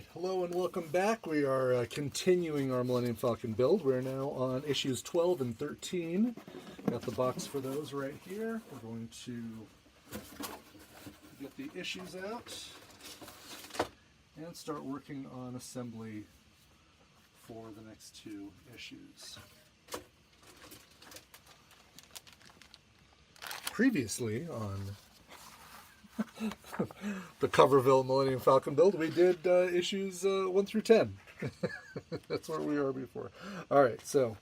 Alright, hello and welcome back. We are continuing our Millennium Falcon build. We're now on issues 12 and 13. Got the box for those right here. We're going to get the issues out and start working on assembly for the next two issues. Previously on the Coverville Millennium Falcon build, we did issues 1 through 10. That's where we were before. All right, so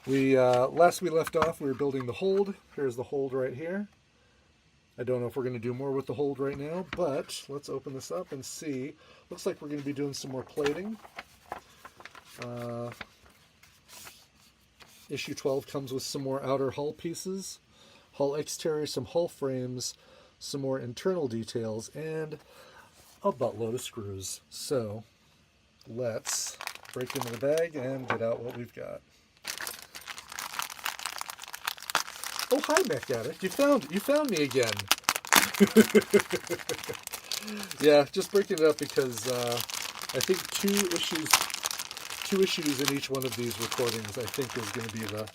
last we left off, we were building the hold. Here's the hold right here. I don't know if we're going to do more with the hold right now, but let's open this up and see. Looks like we're going to be doing some more plating. Issue 12 comes with some more outer hull pieces, hull exterior, some hull frames, some more internal details, and a buttload of screws. So let's break into the bag and get out what we've got. Oh, hi, Mech Addict. You found me again. Yeah, just breaking it up because I think two issues in each one of these recordings, I think, is going to be the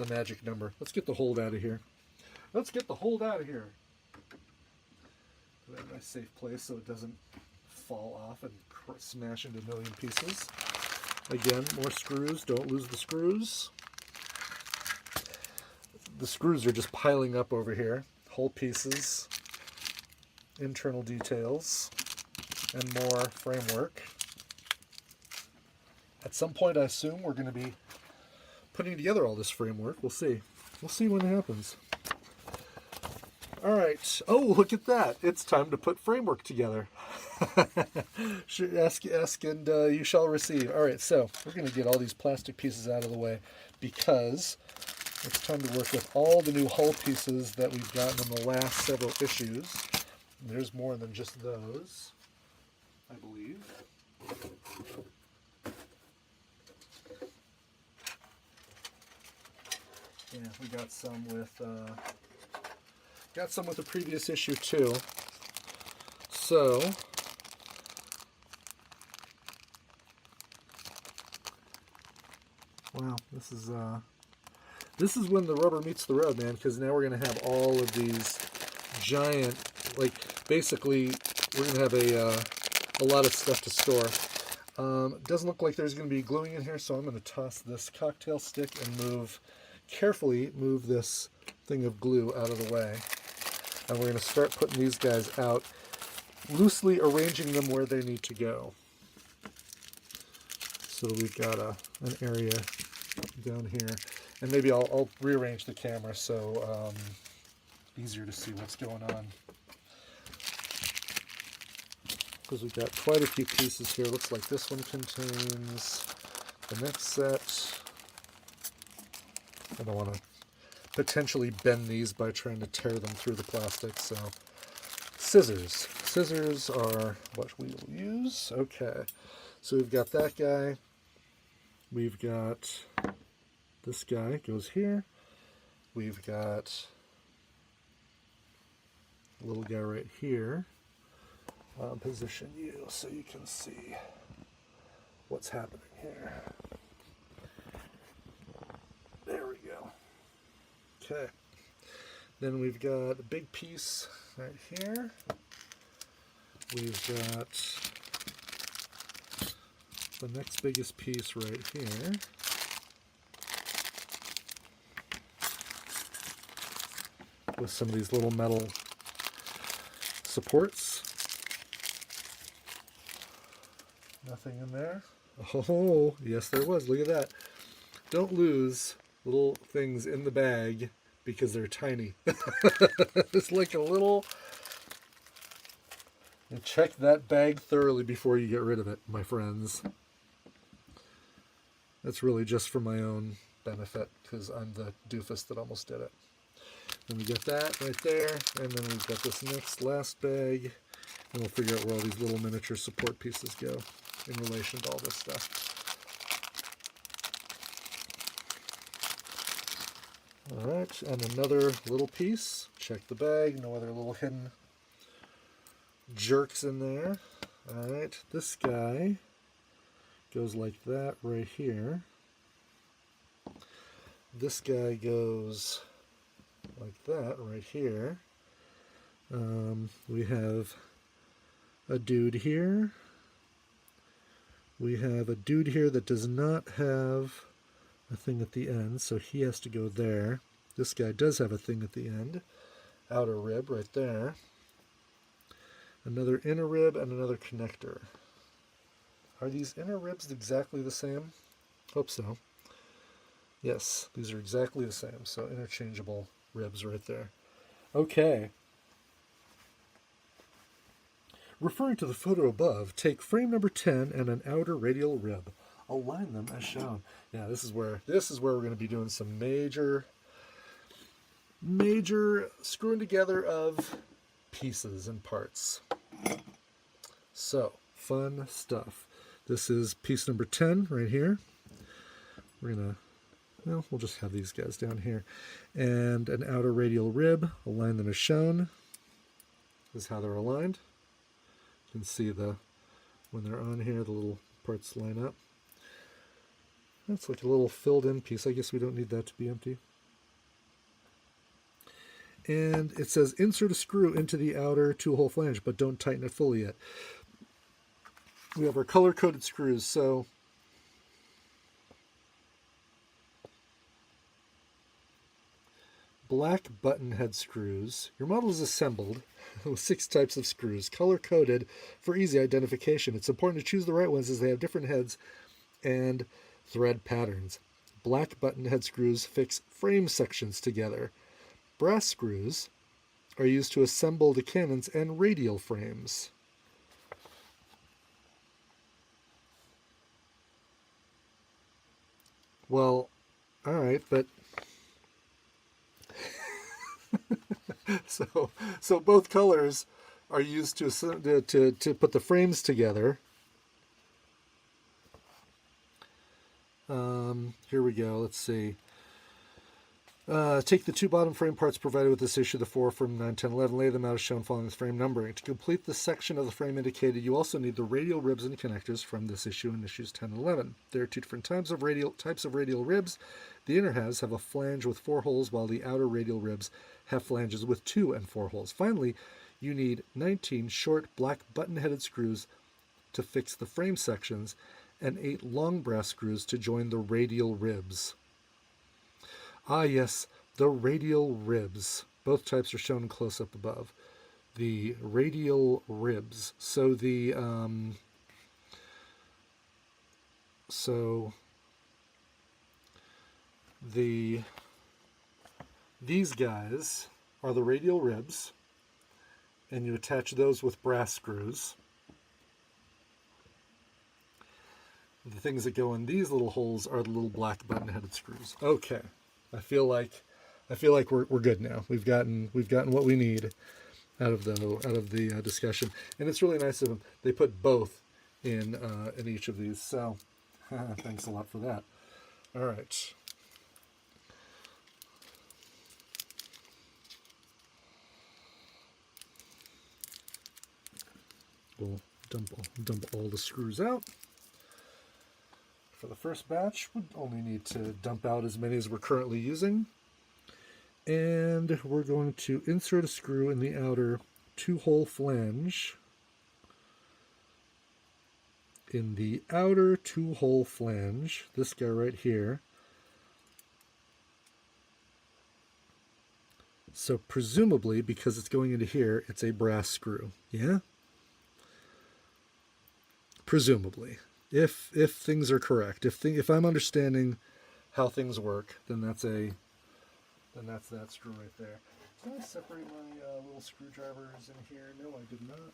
magic number. Let's get the hold out of here. Let's get the hold out of here. Put it in a safe place so it doesn't fall off and smash into a million pieces. Again, more screws. Don't lose the screws. The screws are just piling up over here. Whole pieces, internal details, and more framework. At some point, I assume, we're going to be putting together all this framework. We'll see. We'll see when it happens. All right. Oh, look at that. It's time to put framework together. Ask and you shall receive. All right, so we're going to get all these plastic pieces out of the way because it's time to work with all the new hull pieces that we've gotten in the last several issues. There's more than just those, I believe. Yeah, we got some with the previous issue too. So wow, this is when the rubber meets the road, man, because now we're going to have all of these giant, like, basically we're going to have a lot of stuff to store. Doesn't look like there's going to be gluing in here, so I'm going to toss this cocktail stick and carefully move this thing of glue out of the way. And we're going to start putting these guys out, loosely arranging them where they need to go. So we've got an area down here. And maybe I'll rearrange the camera so easier to see what's going on. Because we've got quite a few pieces here. Looks like this one contains the next set. I don't want to potentially bend these by trying to tear them through the plastic, so scissors. Scissors are what we will use. Okay, so we've got that guy. We've got this guy, goes here. We've got a little guy right here. I'll position you so you can see what's happening here. There we go. Okay. Then we've got a big piece right here. We've got the next biggest piece right here. With some of these little metal supports. Nothing in there. Oh, yes there was. Look at that. Don't lose little things in the bag because they're tiny. It's like a little... And check that bag thoroughly before you get rid of it, my friends. That's really just for my own benefit because I'm the doofus that almost did it. Then we got that right there, and then we've got this last bag, and we'll figure out where all these little miniature support pieces go in relation to all this stuff. Alright, and another little piece. Check the bag, no other little hidden jerks in there. Alright, this guy goes like that right here. This guy goes like that right here. We have a dude here. We have a dude here that does not have a thing at the end, so he has to go there. This guy does have a thing at the end. Outer rib right there. Another inner rib and another connector. Are these inner ribs exactly the same? Hope so. Yes, these are exactly the same, so interchangeable ribs right there. Okay. Referring to the photo above, take frame number 10 and an outer radial rib. Align them as shown. Yeah, this is where we're going to be doing some major screwing together of pieces and parts. So, fun stuff. This is piece number 10 right here. We'll just have these guys down here. And an outer radial rib. Align them as shown. This is how they're aligned. You can see when they're on here, the little parts line up. That's like a little filled in piece. I guess we don't need that to be empty. And it says insert a screw into the outer 2-hole flange, but don't tighten it fully yet. We have our color-coded screws, so black button head screws. Your model is assembled with 6 types of screws, color-coded for easy identification. It's important to choose the right ones as they have different heads and thread patterns. Black button head screws fix frame sections together. Brass screws are used to assemble the cannons and radial frames. Well, all right, but so both colors are used to put the frames together. Here we go. Let's see. Take the 2 bottom frame parts provided with this issue, the 4 from 9, 10, 11, lay them out as shown following the frame numbering. To complete the section of the frame indicated, you also need the radial ribs and connectors from this issue and issues 10 and 11. There are 2 different types of radial ribs. The inner halves have a flange with 4 holes, while the outer radial ribs have flanges with 2 and 4 holes. Finally, you need 19 short black button-headed screws to fix the frame sections and 8 long brass screws to join the radial ribs. Ah, yes, the radial ribs. Both types are shown in close-up above. The radial ribs. So these guys are the radial ribs, and you attach those with brass screws. The things that go in these little holes are the little black button-headed screws. Okay. I feel like we're good now. We've gotten what we need out of the discussion, and it's really nice of them. They put both in each of these. So thanks a lot for that. All right. We'll dump all the screws out. For the first batch, we only need to dump out as many as we're currently using. And we're going to insert a screw in the outer 2-hole flange. In the outer 2-hole flange, this guy right here. So presumably, because it's going into here, it's a brass screw. Yeah? Presumably. If things are correct, if I'm understanding how things work, then that's that screw right there. Did I separate my little screwdrivers in here? No, I did not.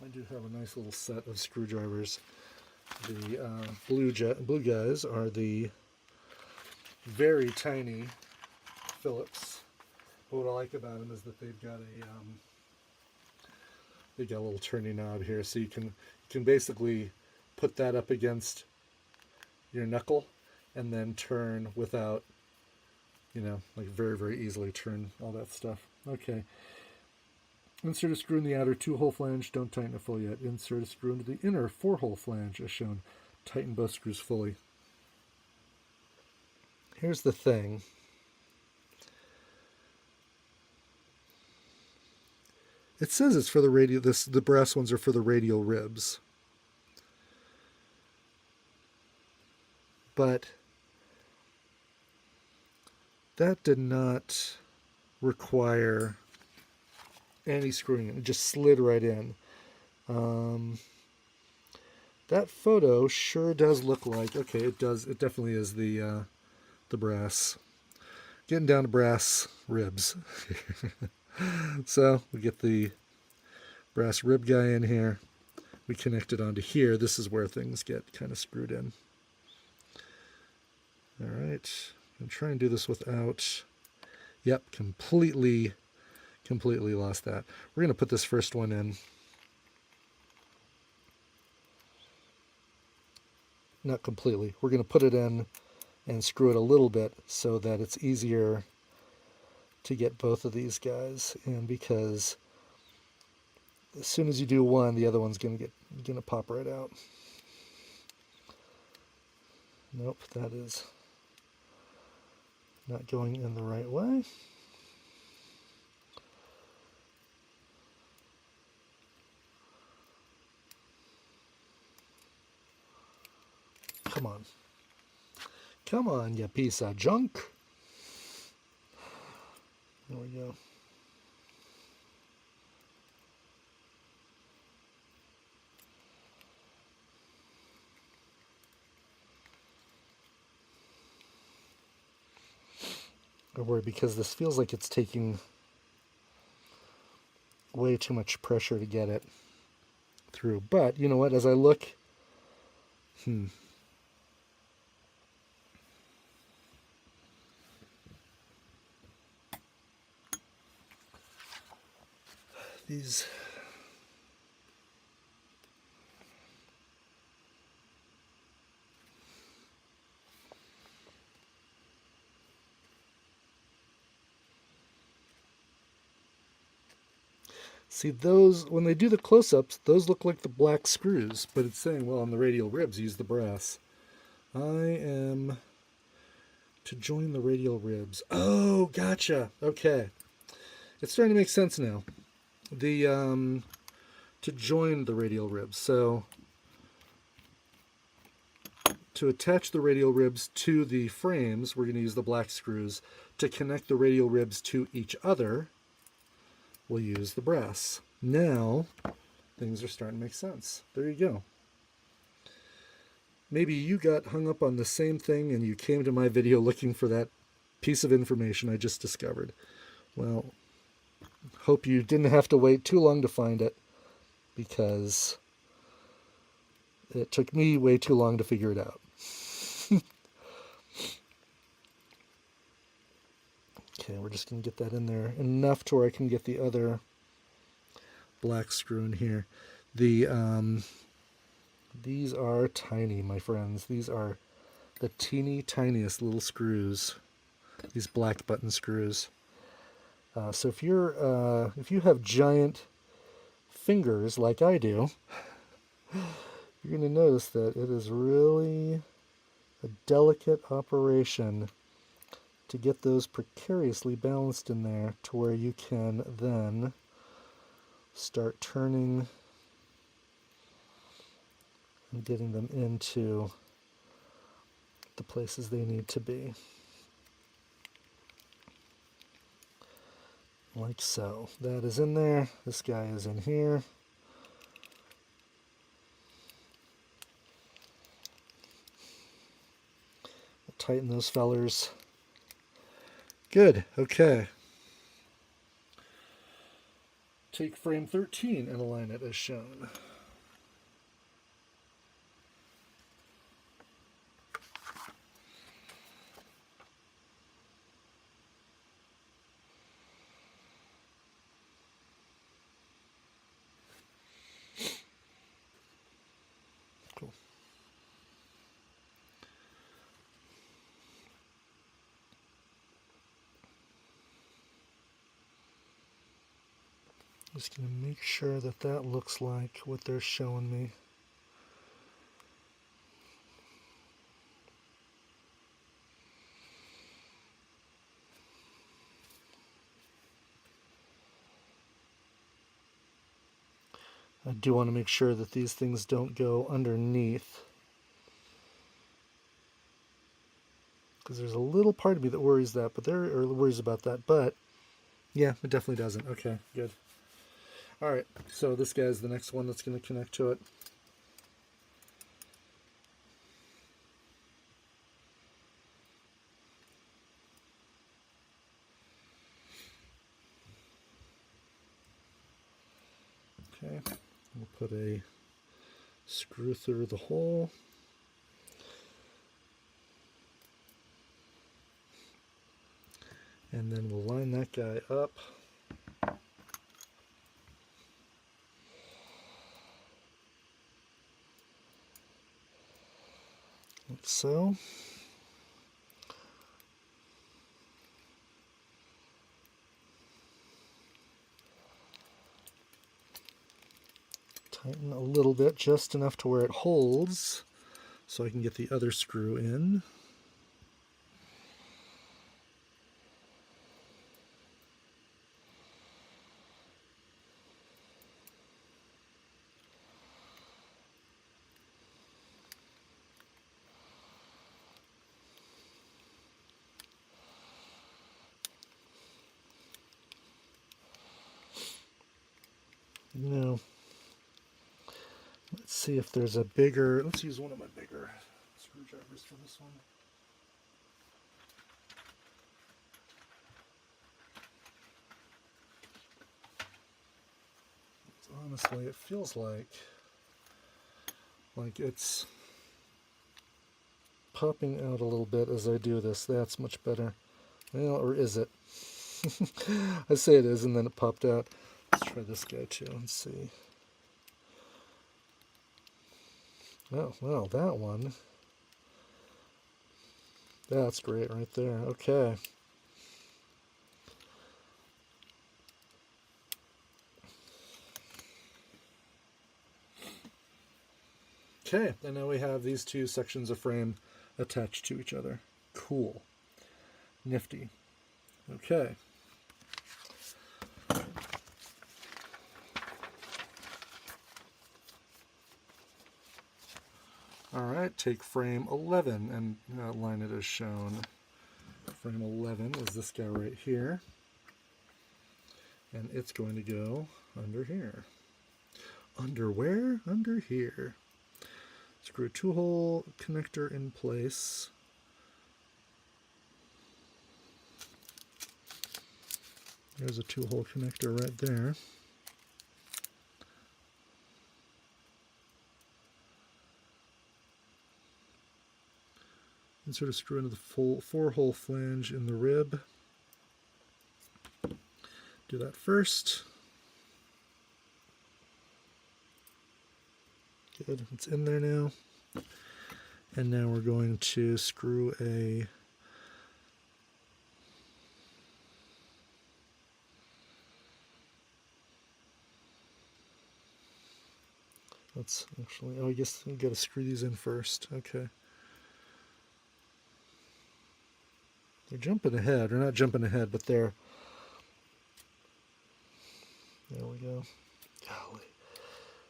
I do have a nice little set of screwdrivers. The blue guys are the very tiny Phillips. But what I like about them is that they've got a little turning knob here, so you can basically put that up against your knuckle, and then turn without, you know, like very, very easily turn all that stuff. Okay. Insert a screw in the outer 2-hole flange. Don't tighten it fully yet. Insert a screw into the inner 4-hole flange as shown. Tighten both screws fully. Here's the thing. It says it's for the radial. The brass ones are for the radial ribs. But that did not require any screwing. It just slid right in. That photo sure does look like, okay, it does. It definitely is the brass. Getting down to brass ribs. So we get the brass rib guy in here. We connect it onto here. This is where things get kind of screwed in. All right. I'm trying to do this without. Yep, completely lost that. We're going to put this first one in. Not completely. We're going to put it in and screw it a little bit so that it's easier to get both of these guys in, because as soon as you do one, the other one's gonna pop right out. Nope, that is not going in the right way. Come on. Come on, you piece of junk. There we go. I worry because this feels like it's taking way too much pressure to get it through. But you know what? As I look, these see those, when they do the close-ups, those look like the black screws, but it's saying, well, on the radial ribs, use the brass. I am to join the radial ribs. Oh, gotcha. Okay. It's starting to make sense now. The to join the radial ribs. So to attach the radial ribs to the frames, we're going to use the black screws. To connect the radial ribs to each other, we'll use the brass. Now, things are starting to make sense. There you go. Maybe you got hung up on the same thing and you came to my video looking for that piece of information I just discovered. Well, hope you didn't have to wait too long to find it, because it took me way too long to figure it out. Okay, we're just going to get that in there enough to where I can get the other black screw in here. These are tiny, my friends. These are the teeny tiniest little screws. These black button screws. So if you have giant fingers like I do, you're going to notice that it is really a delicate operation to get those precariously balanced in there to where you can then start turning and getting them into the places they need to be. Like so. That is in there. This guy is in here. Tighten those fellers. Good. Okay. Take frame 13 and align it as shown. Just going to make sure that that looks like what they're showing me. I do want to make sure that these things don't go underneath, because there's a little part of me that worries that, but worries about that. But yeah, it definitely doesn't. Okay, good. All right, so this guy's the next one that's going to connect to it. Okay, we'll put a screw through the hole. And then we'll line that guy up. Like so. Tighten a little bit, just enough to where it holds, so I can get the other screw in. Now, let's see if there's a bigger, let's use one of my bigger screwdrivers for this one. Honestly, it feels like it's popping out a little bit as I do this. That's much better. Well, or is it? I say it is, and then it popped out. Let's try this guy too and see. Oh, well, that one. That's great right there. Okay. Okay, and now we have these two sections of frame attached to each other. Cool. Nifty. Okay. Alright, take frame 11 and line it as shown. Frame 11 is this guy right here. And it's going to go under here. Under where? Under here. Screw a 2-hole connector in place. There's a 2-hole connector right there. And sort of screw into the full 4-hole flange in the rib. Do that first. Good, it's in there now. And now we're going to screw a let's actually, oh, I guess we got to screw these in first. Okay. They're jumping ahead, or not jumping ahead, but there we go. Golly.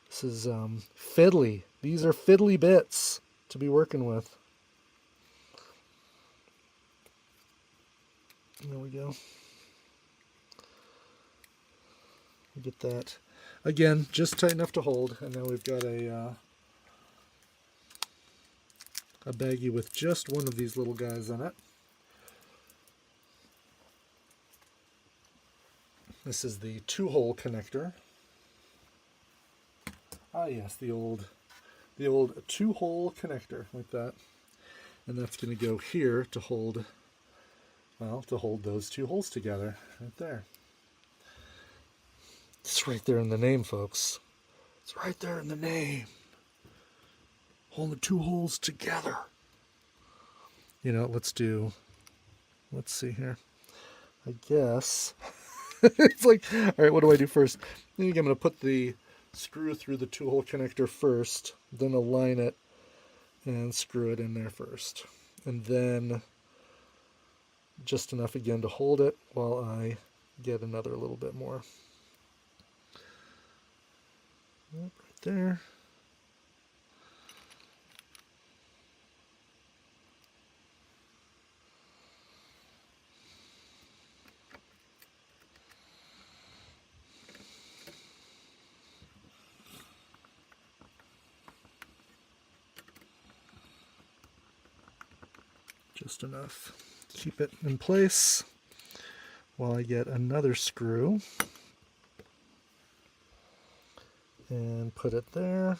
This is fiddly. These are fiddly bits to be working with. There we go. We get that. Again, just tight enough to hold, and now we've got a baggie with just one of these little guys in it. This is the 2-hole connector. Ah yes, the old 2-hole connector like that. And that's going to go here to hold, well, to hold those 2 holes together right there. It's right there in the name, folks. It's right there in the name. Hold the 2 holes together. You know, let's see here. I guess It's like, all right, what do I do first? I think I'm going to put the screw through the 2-hole connector first, then align it and screw it in there first. And then just enough again to hold it while I get another little bit more. Right there. Just enough. Keep it in place while I get another screw and put it there.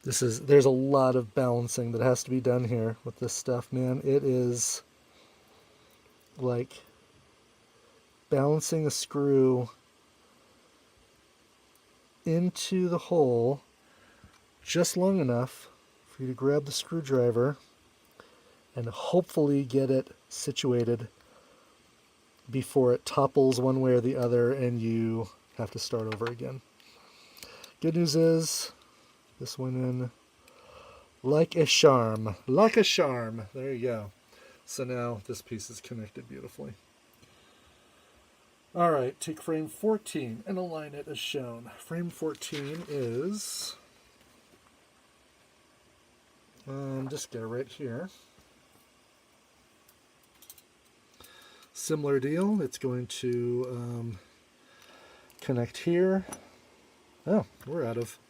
There's a lot of balancing that has to be done here with this stuff, man. It is like balancing a screw into the hole just long enough for you to grab the screwdriver and hopefully get it situated before it topples one way or the other and you have to start over again. Good news is this went in like a charm. Like a charm. There you go. So now this piece is connected beautifully. All right, take frame 14 and align it as shown. Frame 14 is, just go right here. Similar deal. It's going to connect here. Oh, we're out of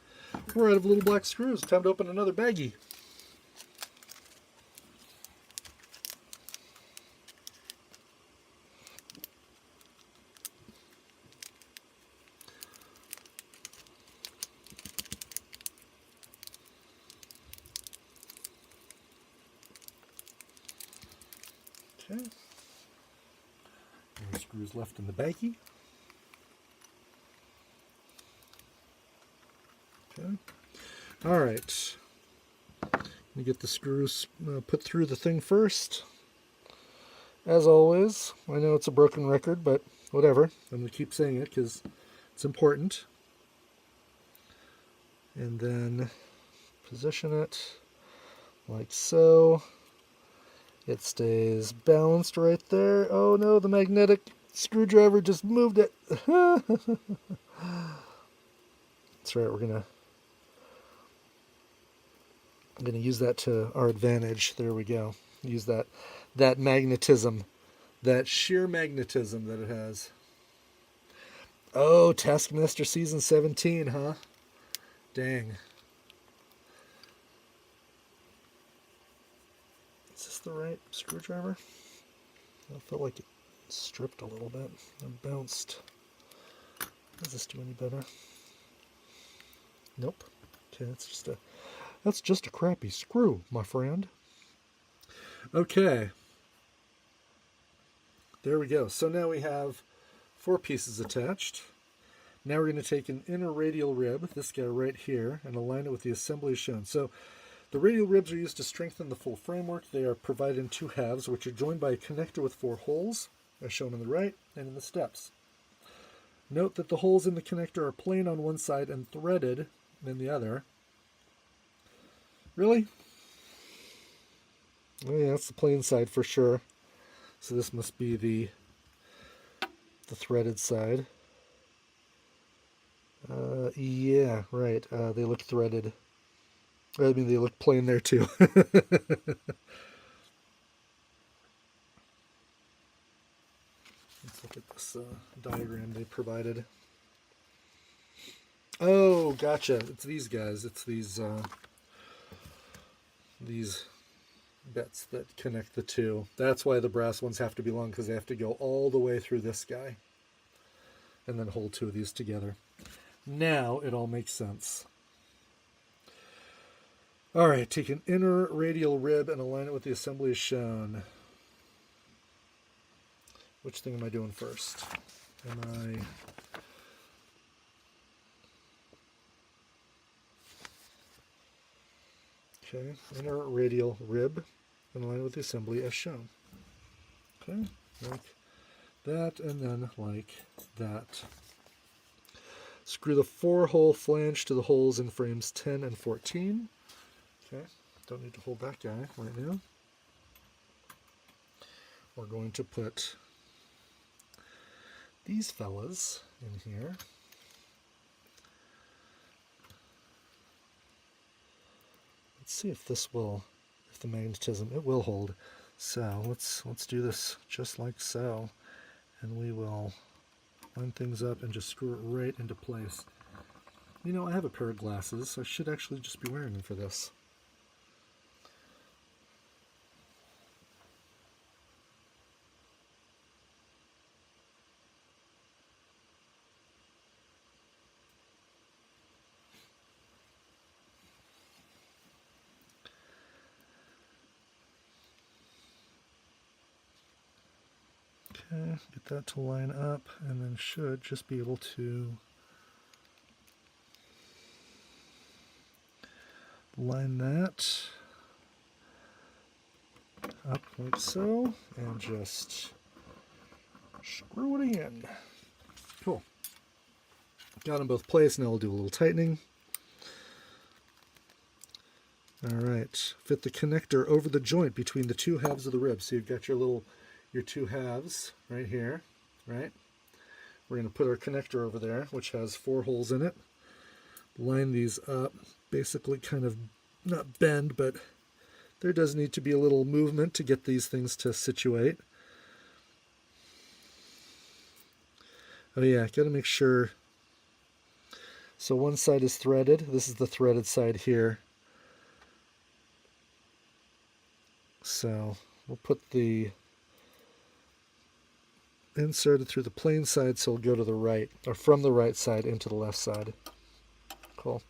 little black screws. Time to open another baggie. Okay. No screws left in the baggie. Okay. All right. You get the screws put through the thing first. As always, I know it's a broken record, but whatever. I'm going to keep saying it because it's important. And then position it like so. It stays balanced right there. Oh no, the magnetic screwdriver just moved it. That's right, I'm gonna use that to our advantage. There we go. Use that magnetism, that sheer magnetism that it has. Oh, Taskmaster Season 17, huh? Dang. Is this the right screwdriver? I felt like it stripped a little bit and bounced. Does this do any better? Nope. Okay, that's just a crappy screw, my friend. Okay. There we go. So now we have 4 pieces attached. Now we're going to take an inner radial rib, this guy right here, and align it with the assembly as shown. So the radial ribs are used to strengthen the full framework. They are provided in 2 halves, which are joined by a connector with 4 holes, as shown on the right, and in the steps. Note that the holes in the connector are plain on one side and threaded in the other. Really? Oh yeah, that's the plain side for sure. So this must be the threaded side. Yeah, right. They look threaded. I mean, they look plain there too. Let's look at this diagram they provided. Oh, gotcha. It's these guys. It's these bits that connect the two. That's why the brass ones have to be long, because they have to go all the way through this guy and then hold 2 of these together. Now it all makes sense. All right, take an inner radial rib and align it with the assembly as shown. Which thing am I doing first? Okay, inner radial rib in line with the assembly as shown. Okay, like that, and then like that. Screw the 4-hole flange to the holes in frames 10 and 14. Okay, don't need to hold that guy right now. We're going to put these fellas in here. Let's see if this will, if the magnetism, it will hold. So let's do this just like so, and we will line things up and just screw it right into place. You know, I have a pair of glasses, so I should actually just be wearing them for this. Okay, get that to line up, and then should just be able to line that up like so, and just screw it in. Cool. Got them both placed. Now we'll do a little tightening. All right, fit the connector over the joint between the two halves of the rib. So you've got your two halves right here, right? We're going to put our connector over there, which has 4 holes in it. Line these up, basically kind of not bend, but there does need to be a little movement to get these things to situate. Oh yeah, got to make sure. So one side is threaded. This is the threaded side here. So we'll put the inserted through the plain side, so it'll go to the right, or from the right side into the left side. Cool.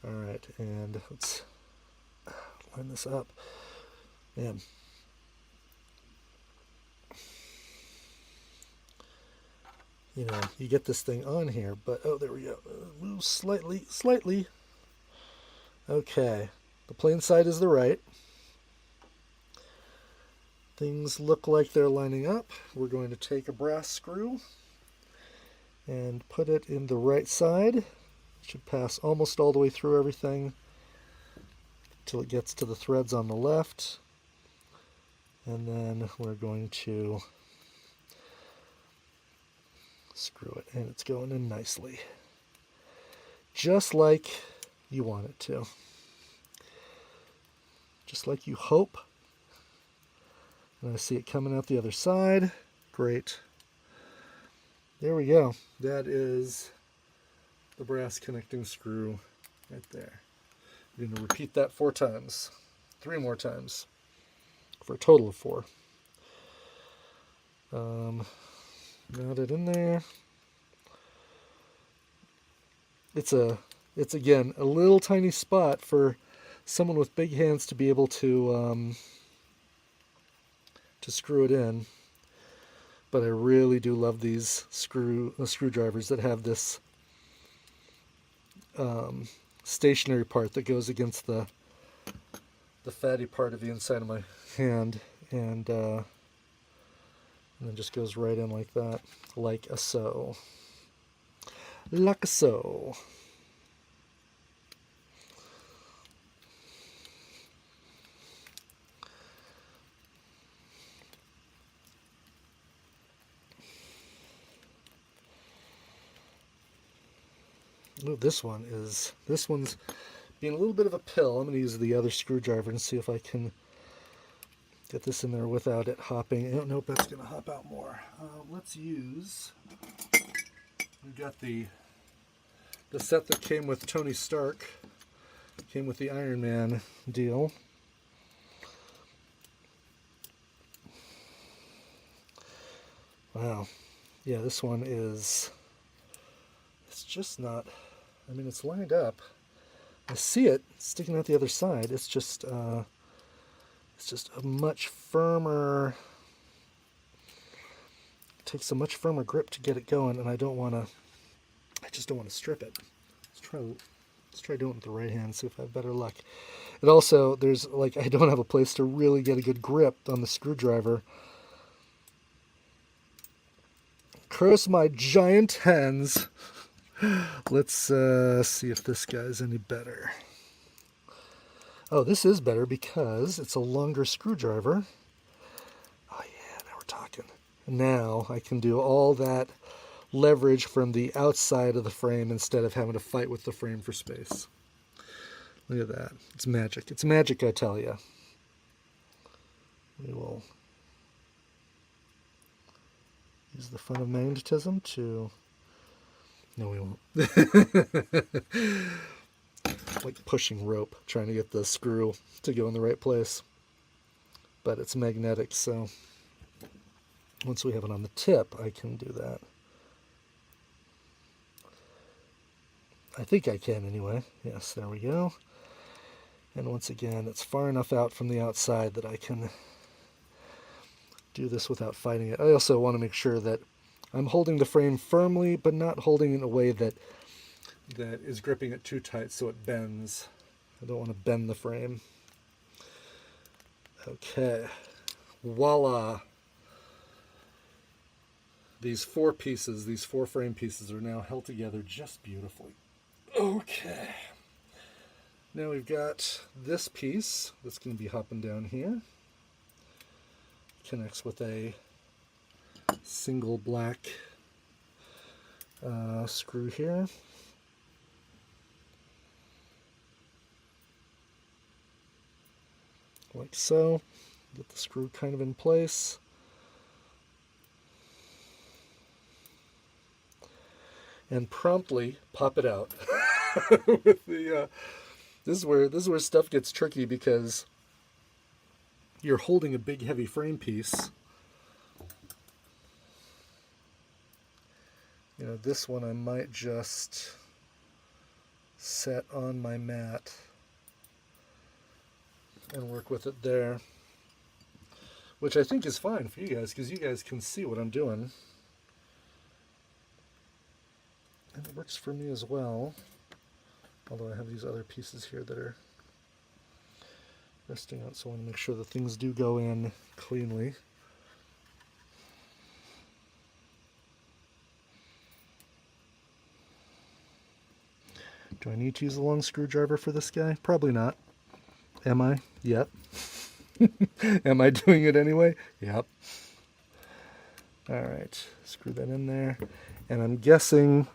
All right, and let's line this up. Man. You know, you get this thing on here, but, oh, there we go. Move slightly. Okay, the plain side is the right. Things look like they're lining up. We're going to take a brass screw and put it in the right side. It should pass almost all the way through everything till it gets to the threads on the left. And then we're going to screw it, and it's going in nicely. Just like you want it to. Just like you hope. And I see it coming out the other side. Great. There we go. That is the brass connecting screw right there. We're going to repeat that 4 times. 3 more times. For a total of 4. Knot it in there. It's again a little tiny spot for someone with big hands to be able to screw it in, but I really do love these screwdrivers that have this stationary part that goes against the fatty part of the inside of my hand, and then just goes right in like that, like a so. Like a so. Ooh, this one's being a little bit of a pill. I'm going to use the other screwdriver and see if I can get this in there without it hopping. I don't know if that's going to hop out more. Let's use, we've got the set that came with Tony Stark, came with the Iron Man deal. Wow. Yeah, this one is, it's just not, I mean, it's lined up. I see it sticking out the other side. It's just a much firmer, it takes a much firmer grip to get it going, and I just don't want to strip it. Let's Let's try doing it with the right hand, see if I have better luck. It also, there's like, I don't have a place to really get a good grip on the screwdriver. Curse my giant hands. Let's see if this guy's any better. Oh, this is better because it's a longer screwdriver. Oh yeah, now we're talking. Now I can do all that leverage from the outside of the frame instead of having to fight with the frame for space. Look at that. It's magic. It's magic, I tell you. We will use the fun of magnetism to... No, we won't. Like pushing rope, trying to get the screw to go in the right place. But it's magnetic, so once we have it on the tip, I can do that. I think I can anyway. Yes, there we go. And once again, it's far enough out from the outside that I can do this without fighting it. I also want to make sure that I'm holding the frame firmly, but not holding it in a way that is gripping it too tight so it bends. I don't want to bend the frame. Okay. Voila. These four pieces, these four frame pieces are now held together just beautifully. Okay. Now we've got this piece that's going to be hopping down here. Connects with a single black screw here. Like so. Get the screw kind of in place. And promptly pop it out. With the this is where stuff gets tricky because you're holding a big heavy frame piece. You know, this one I might just set on my mat and work with it there, which I think is fine for you guys because you guys can see what I'm doing. And it works for me as well, although I have these other pieces here that are resting out, so I want to make sure that things do go in cleanly. Do I need to use a long screwdriver for this guy? Probably not. Am I? Yep. Am I doing it anyway? Yep. Alright, screw that in there. And I'm guessing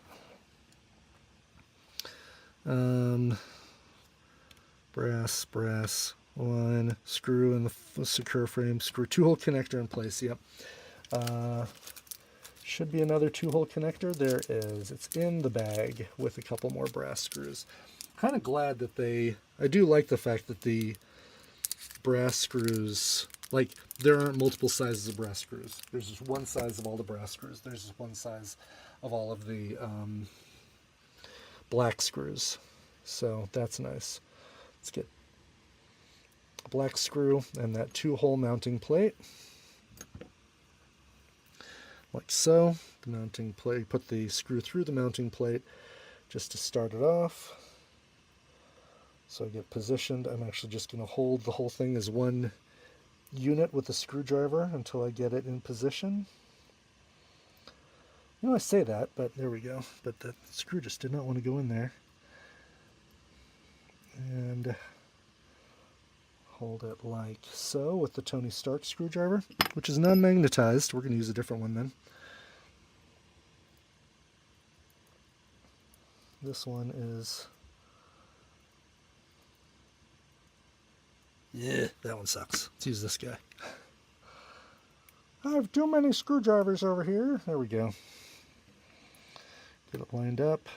brass, one, screw in the secure frame, screw two-hole connector in place, yep. Should be another two-hole connector. There is. It's in the bag with a couple more brass screws. Kind of glad that I do like the fact that the brass screws, like there aren't multiple sizes of brass screws. There's just one size of all the brass screws. There's just one size of all of the black screws. So that's nice. Let's get a black screw and that two-hole mounting plate. Like so. The mounting plate, put the screw through the mounting plate just to start it off. So I get positioned. I'm actually just going to hold the whole thing as one unit with a screwdriver until I get it in position. You know, I say that, but there we go. But the screw just did not want to go in there. And hold it like so with the Tony Stark screwdriver, which is non-magnetized. We're going to use a different one then. This one is... yeah, that one sucks. Let's use this guy. I have too many screwdrivers over here. There we go. Get it lined up.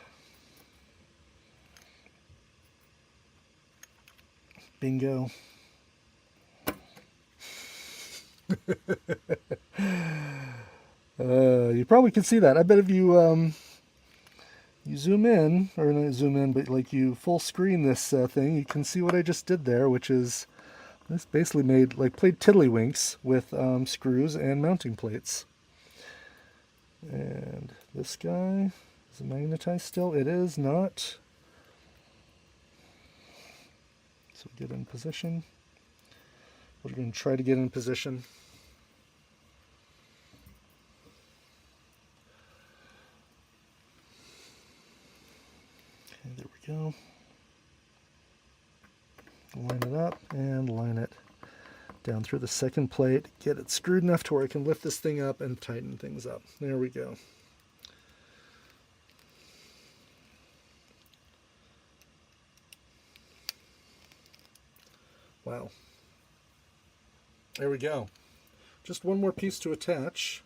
Bingo. You probably can see that. I bet if you you zoom in, or not zoom in, but like you full screen this thing, you can see what I just did there, which is this basically played tiddlywinks with screws and mounting plates. And this guy is it magnetized still? It is not. So get in position. We're going to try to get in position. Okay, there we go. Line it up and line it down through the second plate. Get it screwed enough to where I can lift this thing up and tighten things up. There we go. Wow. There we go. Just one more piece to attach.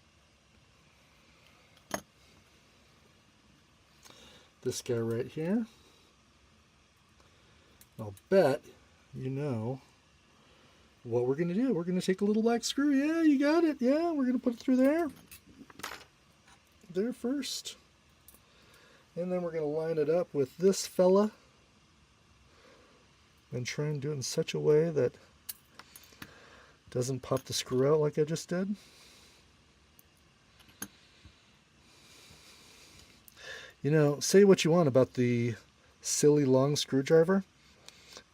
This guy right here. I'll bet you know what we're going to do. We're going to take a little black screw. Yeah, you got it. Yeah, we're going to put it through there. There first. And then we're going to line it up with this fella. And try and do it in such a way that it doesn't pop the screw out like I just did. You know, say what you want about the silly long screwdriver,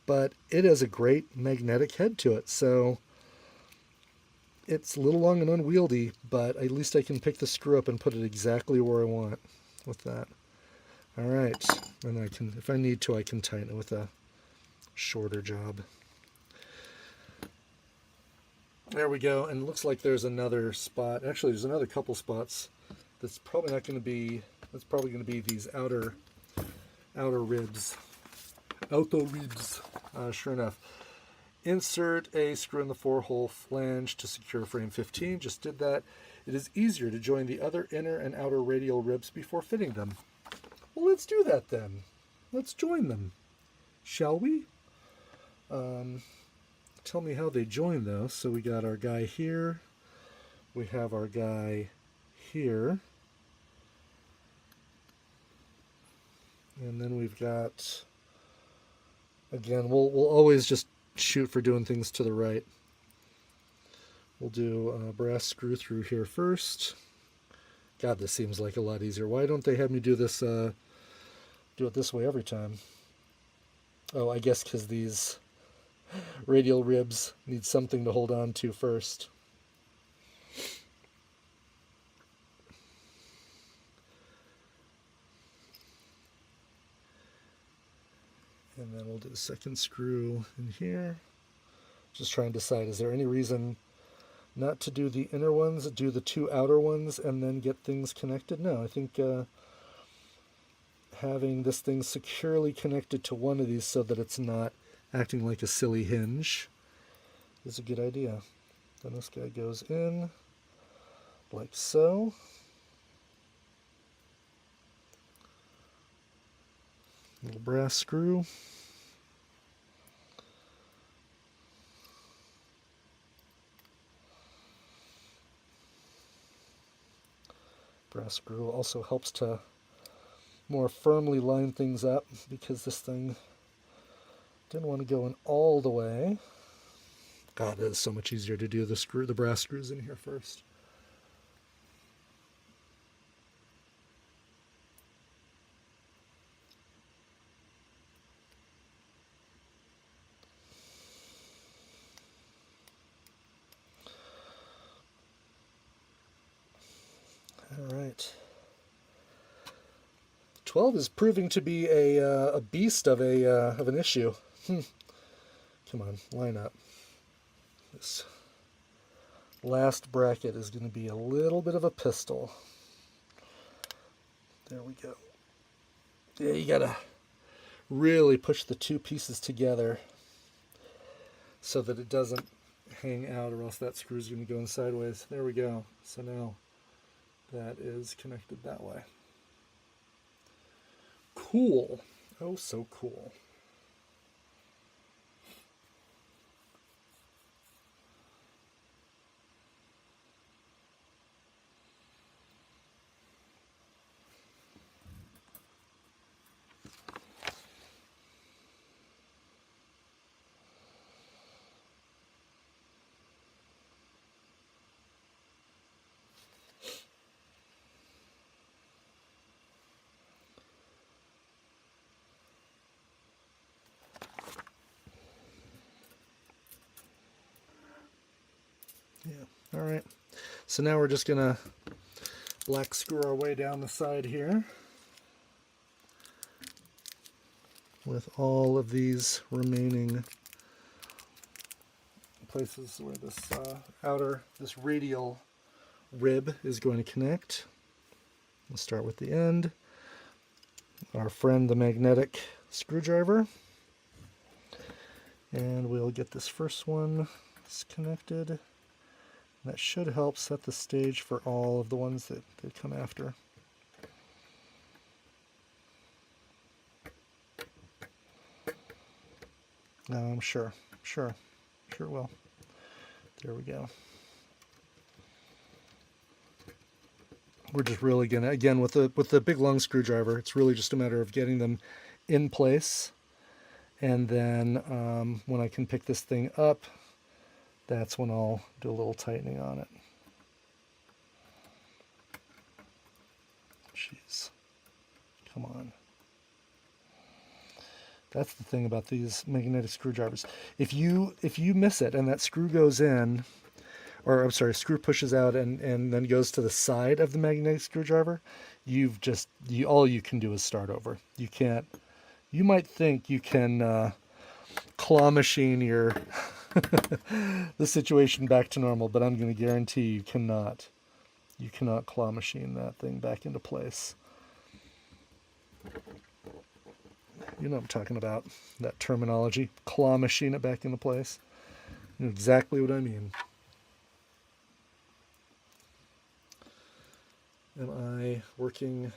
but it has a great magnetic head to it, so it's a little long and unwieldy, but at least I can pick the screw up and put it exactly where I want with that. All right, and I can, if I need to, I can tighten it with a shorter job. There we go, and it looks like there's another spot. Actually, there's another couple spots that's probably not going to be, that's probably going to be these outer ribs. Outer ribs. Sure enough. Insert a screw in the 4-hole flange to secure frame 15. Just did that. It is easier to join the other inner and outer radial ribs before fitting them. Well, let's do that then. Let's join them. Shall we? Tell me how they join though. So we got our guy here. We have our guy here. And then we've got, again, we'll always just shoot for doing things to the right. We'll do a brass screw through here first. God, this seems like a lot easier. Why don't they have me do this, do it this way every time? Oh, I guess because these radial ribs need something to hold on to first. And then we'll do the second screw in here. Just trying to decide, is there any reason not to do the inner ones, do the 2 outer ones, and then get things connected? No, I think having this thing securely connected to one of these so that it's not acting like a silly hinge is a good idea. Then this guy goes in like so. Little brass screw. Brass screw also helps to more firmly line things up because this thing didn't want to go in all the way. God, it is so much easier to do the brass screws in here first. All right. 12 is proving to be a beast of an issue. Come on, line up. This last bracket is going to be a little bit of a pistol. There we go. Yeah, you gotta really push the 2 pieces together so that it doesn't hang out, or else that screw's going to go in sideways. There we go. So now that is connected that way. Cool. Oh, so cool. Yeah, all right. So now we're just gonna black screw our way down the side here with all of these remaining places where this this radial rib is going to connect. We'll start with the end. Our friend the magnetic screwdriver. And we'll get this first one connected. That should help set the stage for all of the ones that come after. Sure it will. There we go. We're just really gonna, again, with the big long screwdriver, it's really just a matter of getting them in place, and then when I can pick this thing up, that's when I'll do a little tightening on it. Jeez, come on. That's the thing about these magnetic screwdrivers. If you miss it and that screw goes in, or I'm sorry, screw pushes out and then goes to the side of the magnetic screwdriver, all you can do is start over. You can't. You might think you can claw machine your the situation back to normal, but I'm going to guarantee you cannot. You cannot claw machine that thing back into place. You know what I'm talking about, that terminology. Claw machine it back into place. You know exactly what I mean. Am I working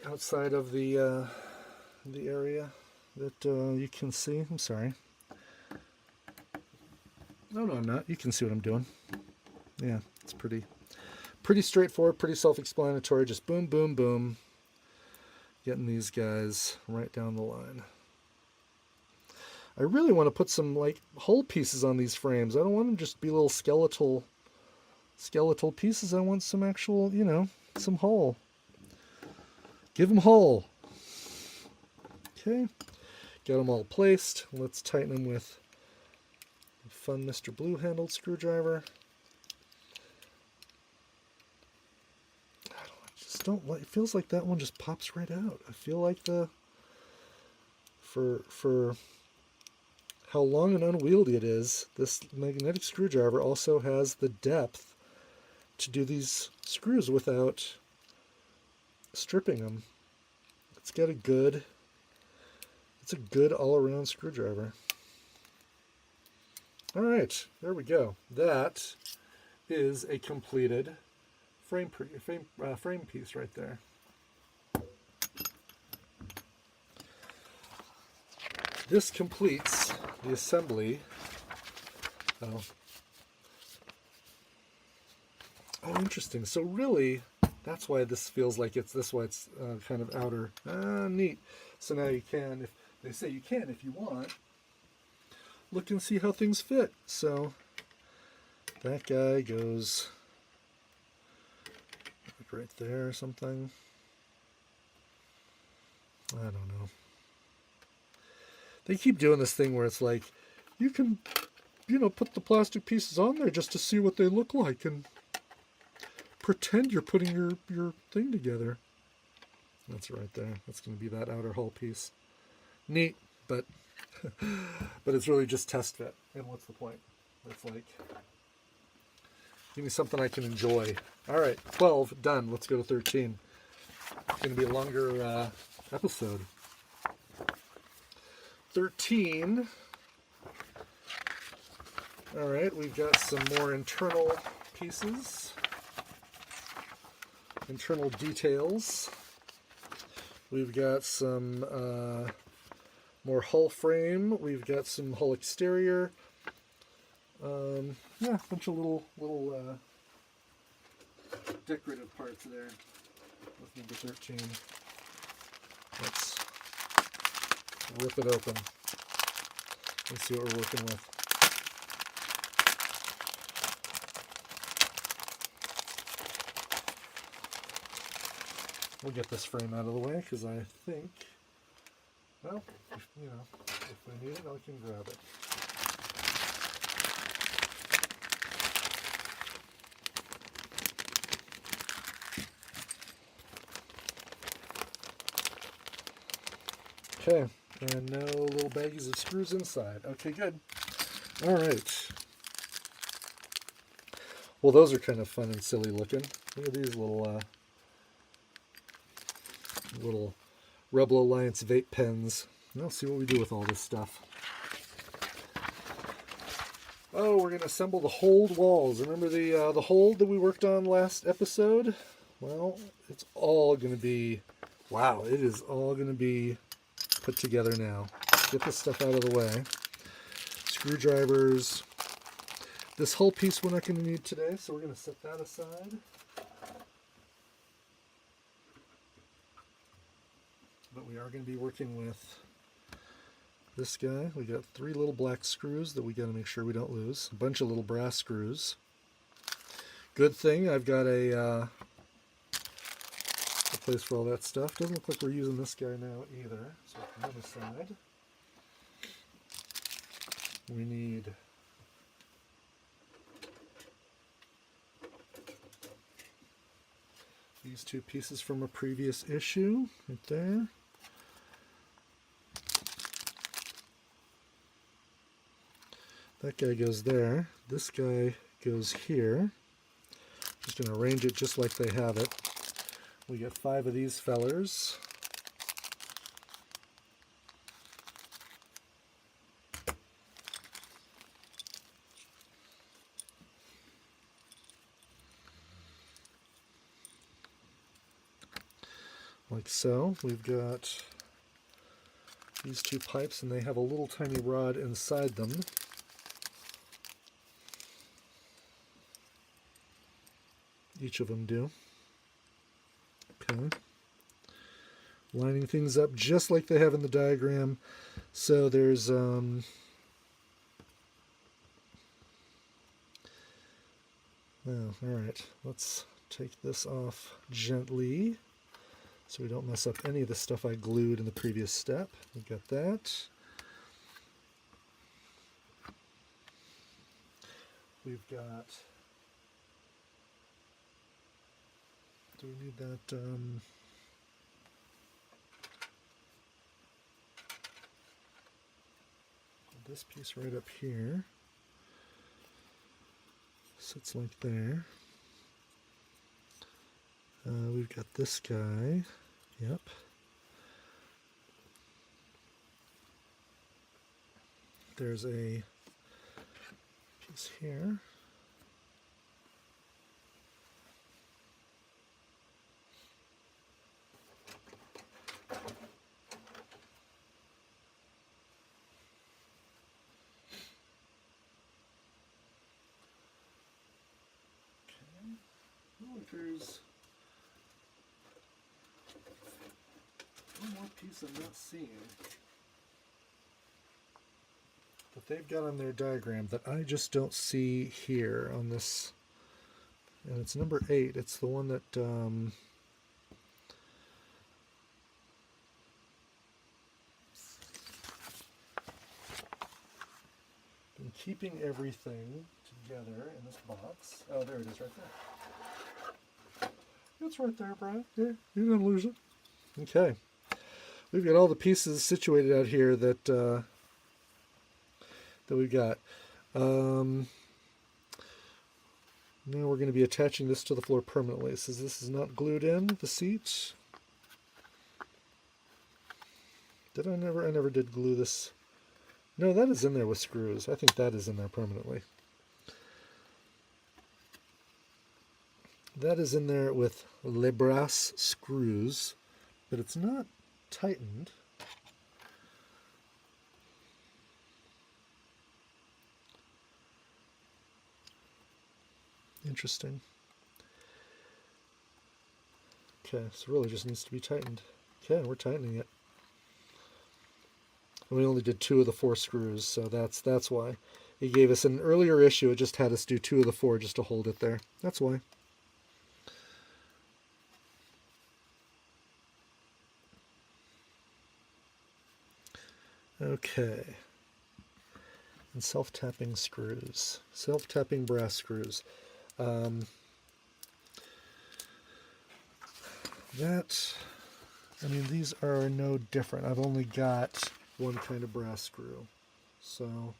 outside of the area that you can see? I'm sorry. No, I'm not. You can see what I'm doing. Yeah, it's pretty straightforward, pretty self-explanatory. Just boom, boom, boom. Getting these guys right down the line. I really want to put some like hull pieces on these frames. I don't want them just to be little skeletal pieces. I want some actual, some hull. Give them hull. Okay, got them all placed. Let's tighten them with a fun Mr. Blue handled screwdriver. It feels like that one just pops right out. I feel like for how long and unwieldy it is, this magnetic screwdriver also has the depth to do these screws without stripping them. It's a good all-around screwdriver. All right, there we go. That is a completed frame piece right there. This completes the assembly. Oh, interesting. So really, that's why this feels like that's why it's kind of outer. Neat. So now you can, if they say you can, if you want, look and see how things fit. So that guy goes right there or something. I don't know. They keep doing this thing where it's like, you can, put the plastic pieces on there just to see what they look like and pretend you're putting your thing together. That's right there. That's going to be that outer hull piece. Neat, but but it's really just test fit. And what's the point? It's like, give me something I can enjoy. All right, 12, done. Let's go to 13. It's going to be a longer episode. 13. All right, we've got some more internal pieces, internal details. We've got some more hull frame. We've got some hull exterior. Yeah, a bunch of little decorative parts there. With number 13. Let's rip it open and see what we're working with. We'll get this frame out of the way because I think, well, if we need it, I can grab it. Okay, and no little baggies of screws inside. Okay, good. All right. Well, those are kind of fun and silly looking. Look at these little Rebel Alliance vape pens. Now let's see what we do with all this stuff. Oh, we're going to assemble the hold walls. Remember the hold that we worked on last episode? Well, it's all going to be, wow, it is all going to be put together now. Get this stuff out of the way. Screwdrivers. This whole piece we're not going to need today, so we're going to set that aside. But we are going to be working with this guy. We got 3 little black screws that we got to make sure we don't lose. A bunch of little brass screws. Good thing I've got a place for all that stuff. Doesn't look like we're using this guy now either. So from the other side, we need these 2 pieces from a previous issue right there. That guy goes there. This guy goes here. Just going to arrange it just like they have it. We get 5 of these fellers. Like so. We've got these 2 pipes, and they have a little tiny rod inside them. Each of them do. Okay. Lining things up just like they have in the diagram. So there's oh, alright. Let's take this off gently so we don't mess up any of the stuff I glued in the previous step. We've got that. We've got, do we need that this piece right up here sits like there. We've got this guy. Yep. There's a piece here. There's one more piece I'm not seeing that they've got on their diagram that I just don't see here on this, and it's number 8. It's the one that been keeping everything together in this box. Oh, there it is right there. It's right there, Brian. Yeah, you're going to lose it. Okay. We've got all the pieces situated out here that that we've got. Now we're going to be attaching this to the floor permanently. It says this is not glued in, the seat. Did I never did glue this. No, that is in there with screws. I think that is in there permanently. That is in there with le brass screws, but it's not tightened. Interesting. Okay, so it really just needs to be tightened. Okay, we're tightening it. And we only did 2 of the 4 screws, so that's why. He gave us an earlier issue, it just had us do 2 of the 4 just to hold it there. That's why. Okay. And self-tapping screws. Self-tapping brass screws. That I mean, these are no different. I've only got one kind of brass screw. So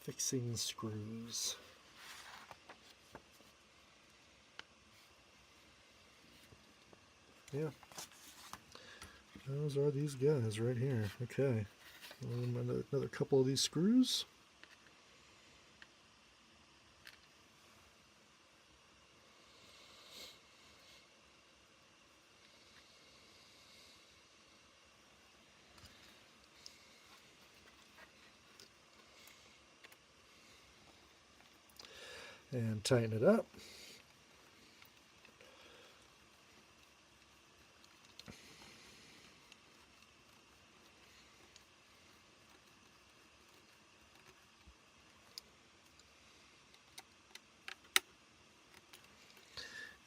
fixing screws. Yeah. Those are these guys right here. Okay. Another couple of these screws. And tighten it up.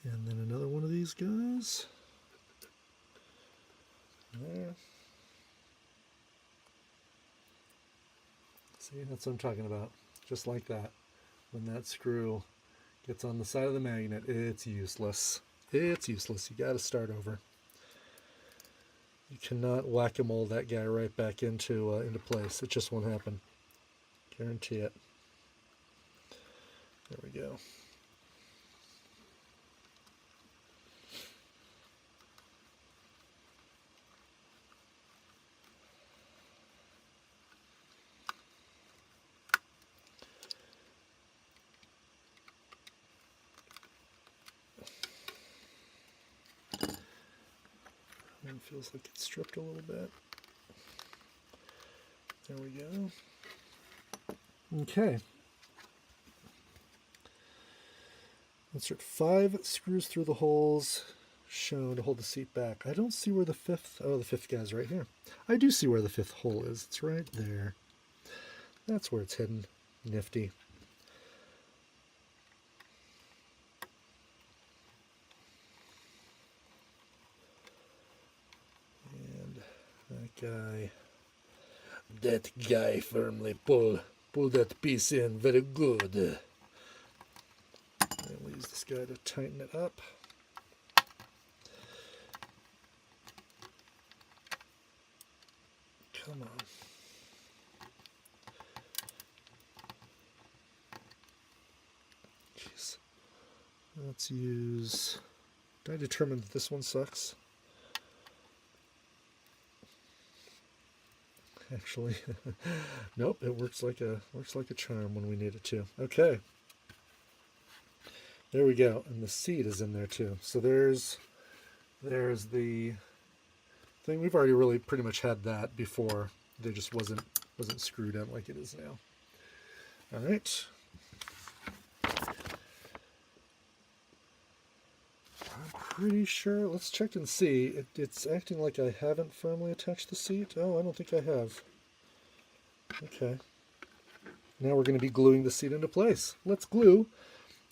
And then another one of these guys. There. See, that's what I'm talking about. Just like that. When that screw gets on the side of the magnet, it's useless. It's useless. You got to start over. You cannot whack-a-mole that guy right back into place. It just won't happen. Guarantee it. There we go. It feels like it's stripped a little bit. There we go. Okay. Insert 5 screws through the holes shown to hold the seat back. I don't see where the fifth, oh, the fifth guy's right here. I do see where the fifth hole is. It's right there. That's where it's hidden. Nifty. And that guy firmly pull that piece in. Very good. And we'll use this guy to tighten it up. Come on. Jeez. Let's use... Did I determine that this one sucks? Actually, nope. It works like a charm when we need it to. Okay. There we go. And the seat is in there too. So there's the thing. We've already really pretty much had that before. They just wasn't screwed in like it is now. All right. I'm pretty sure. Let's check and see. It's acting like I haven't firmly attached the seat. Oh, I don't think I have. Okay. Now we're going to be gluing the seat into place. Let's glue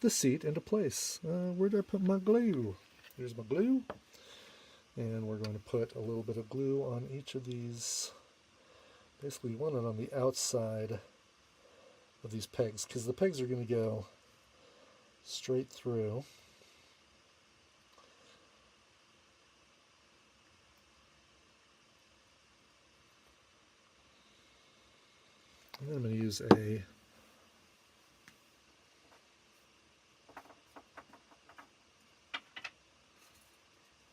the seat into place. Where did I put my glue? Here's my glue. And we're going to put a little bit of glue on each of these. Basically, you want it on the outside of these pegs, because the pegs are going to go straight through. And then I'm going to use a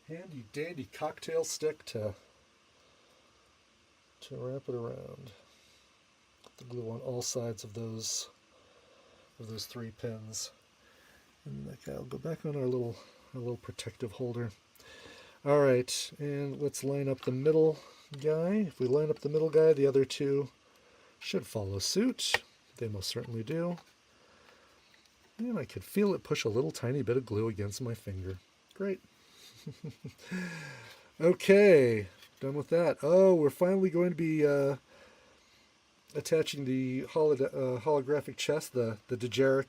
handy dandy cocktail stick to wrap it around. Put the glue on all sides of those 3 pins. And that guy will go back on our little protective holder. All right, and let's line up the middle guy. If we line up the middle guy, the other 2 should follow suit. They most certainly do. And I could feel it push a little tiny bit of glue against my finger. Great. Okay, done with that. Oh, we're finally going to be attaching the holographic chest, the Dejeric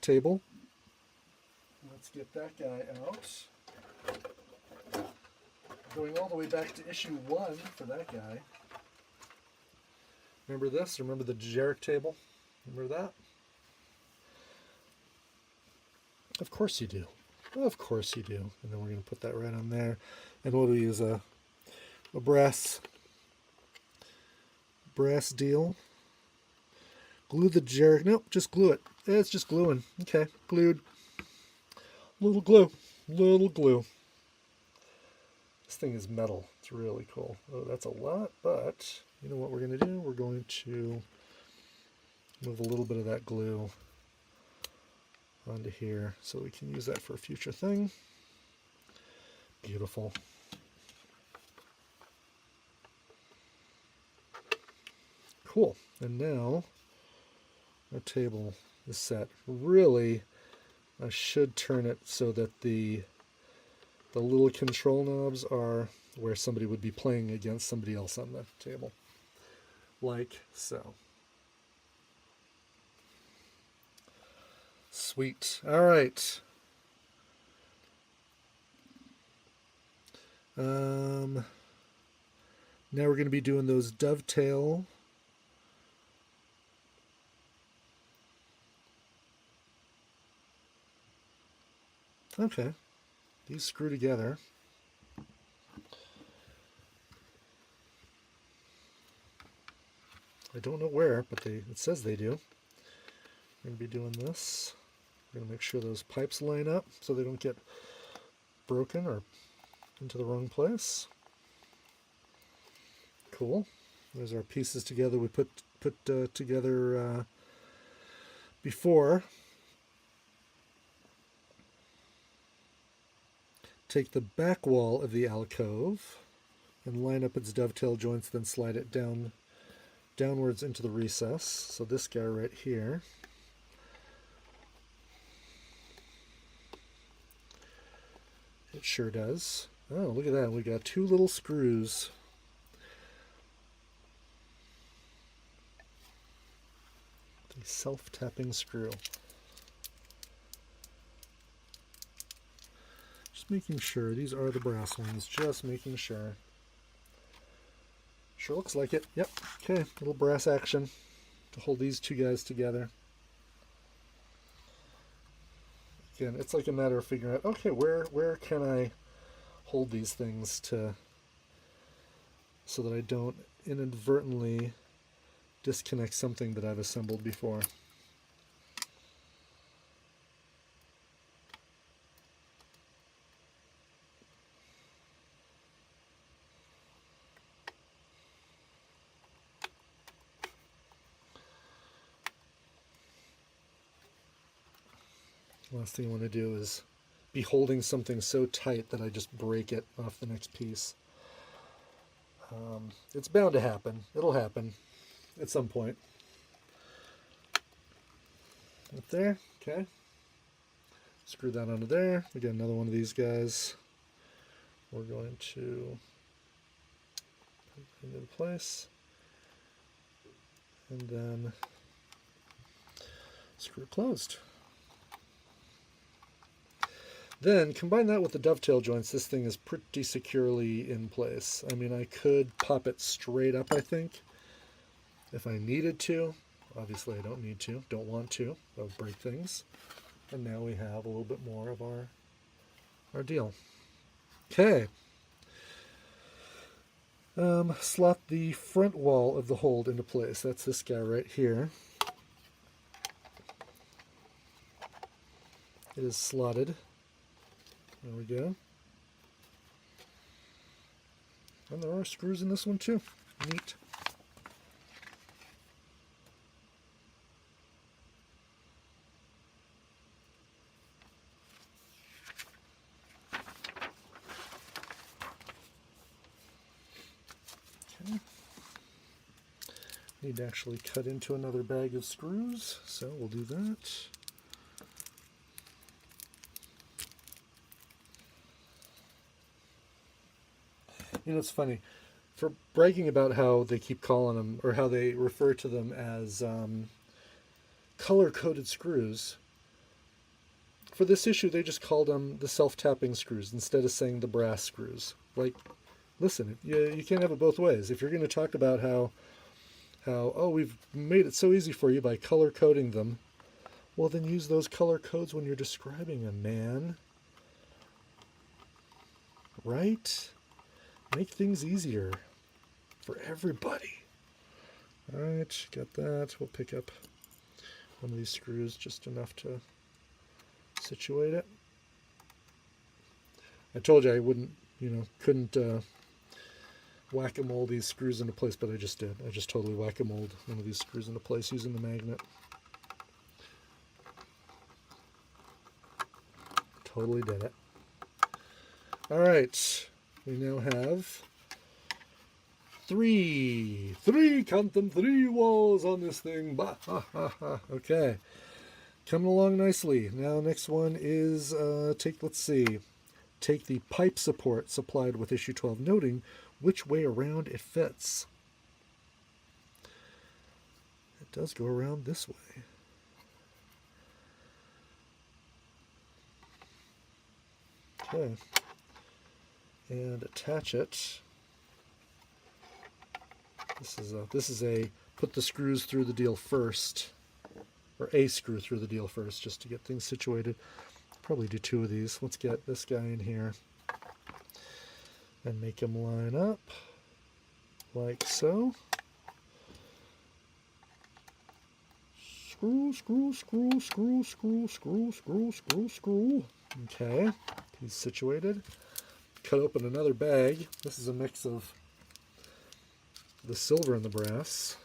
table. Let's get that guy out. Going all the way back to issue 1 for that guy. Remember this? Remember the Dejeric table? Remember that? Of course you do. Of course you do. And then we're going to put that right on there. And what do we use? A brass deal. Glue the jar. Nope, just glue it. It's just gluing. Okay, glued. Little glue. Little glue. This thing is metal. It's really cool. Oh, that's a lot, but you know what we're going to do? We're going to move a little bit of that glue onto here so we can use that for a future thing. Beautiful. Cool. And now our table is set. Really, I should turn it so that the little control knobs are where somebody would be playing against somebody else on the table. Like so. Sweet. All right. Now we're going to be doing those dovetail. Okay. These screw together. I don't know where, but it says they do. We're going to be doing this. We're going to make sure those pipes line up so they don't get broken or into the wrong place. Cool. There's our pieces together we put together before. Take the back wall of the alcove and line up its dovetail joints, then slide it downwards into the recess. So this guy right here. It sure does. Oh, look at that. We got two little screws. The self-tapping screw. Just making sure. These are the brass ones. Just making sure. Sure looks like it. Yep. Okay. Little brass action to hold these two guys together. Again, it's like a matter of figuring out, okay, where can I hold these things so that I don't inadvertently disconnect something that I've assembled before. Last thing I want to do is be holding something so tight that I just break it off the next piece. It's bound to happen. It'll happen at some point. Up there, okay. Screw that onto there. We get another one of these guys. We're going to put it into place. And then screw it closed. Then combine that with the dovetail joints. This thing is pretty securely in place. I mean, I could pop it straight up, I think, if I needed to. Obviously, I don't need to, don't want to. That would break things. And now we have a little bit more of our deal. Okay. Slot the front wall of the hold into place. That's this guy right here. It is slotted. There we go. And there are screws in this one too. Neat. Okay. Need to actually cut into another bag of screws, so we'll do that. You know, it's funny, for bragging about how they keep calling them, or how they refer to them as color-coded screws. For this issue, they just called them the self-tapping screws instead of saying the brass screws. Like, listen, you can't have it both ways. If you're going to talk about how how, oh, we've made it so easy for you by color coding them. Well, then use those color codes when you're describing them, man. Right? Make things easier for everybody. All right, got that. We'll pick up one of these screws, just enough to situate it. I told you I wouldn't, couldn't whack-a-mole these screws into place, but I just did. I just totally whack-a-moled one of these screws into place using the magnet. Totally did it. All right, we now have count them, 3 walls on this thing. Bah, ha, ha, ha. Okay, coming along nicely. Now, next one is take the pipe support supplied with issue 12, noting which way around it fits. It does go around this way. Okay, and attach it. This is a put the screws through the deal first, or a screw through the deal first, just to get things situated. Probably do 2 of these. Let's get this guy in here and make him line up like so. Screw, screw, screw, screw, screw, screw, screw, screw, screw. Okay, he's situated. Cut open another bag. This is a mix of the silver and the brass.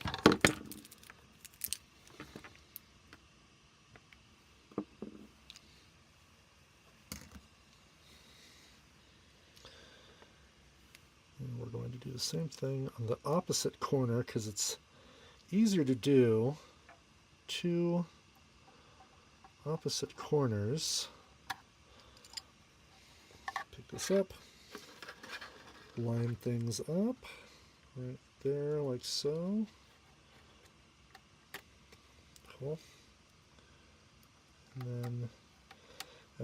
And we're going to do the same thing on the opposite corner because it's easier to do 2 opposite corners. Pick this up, line things up right there like so. Cool. And then,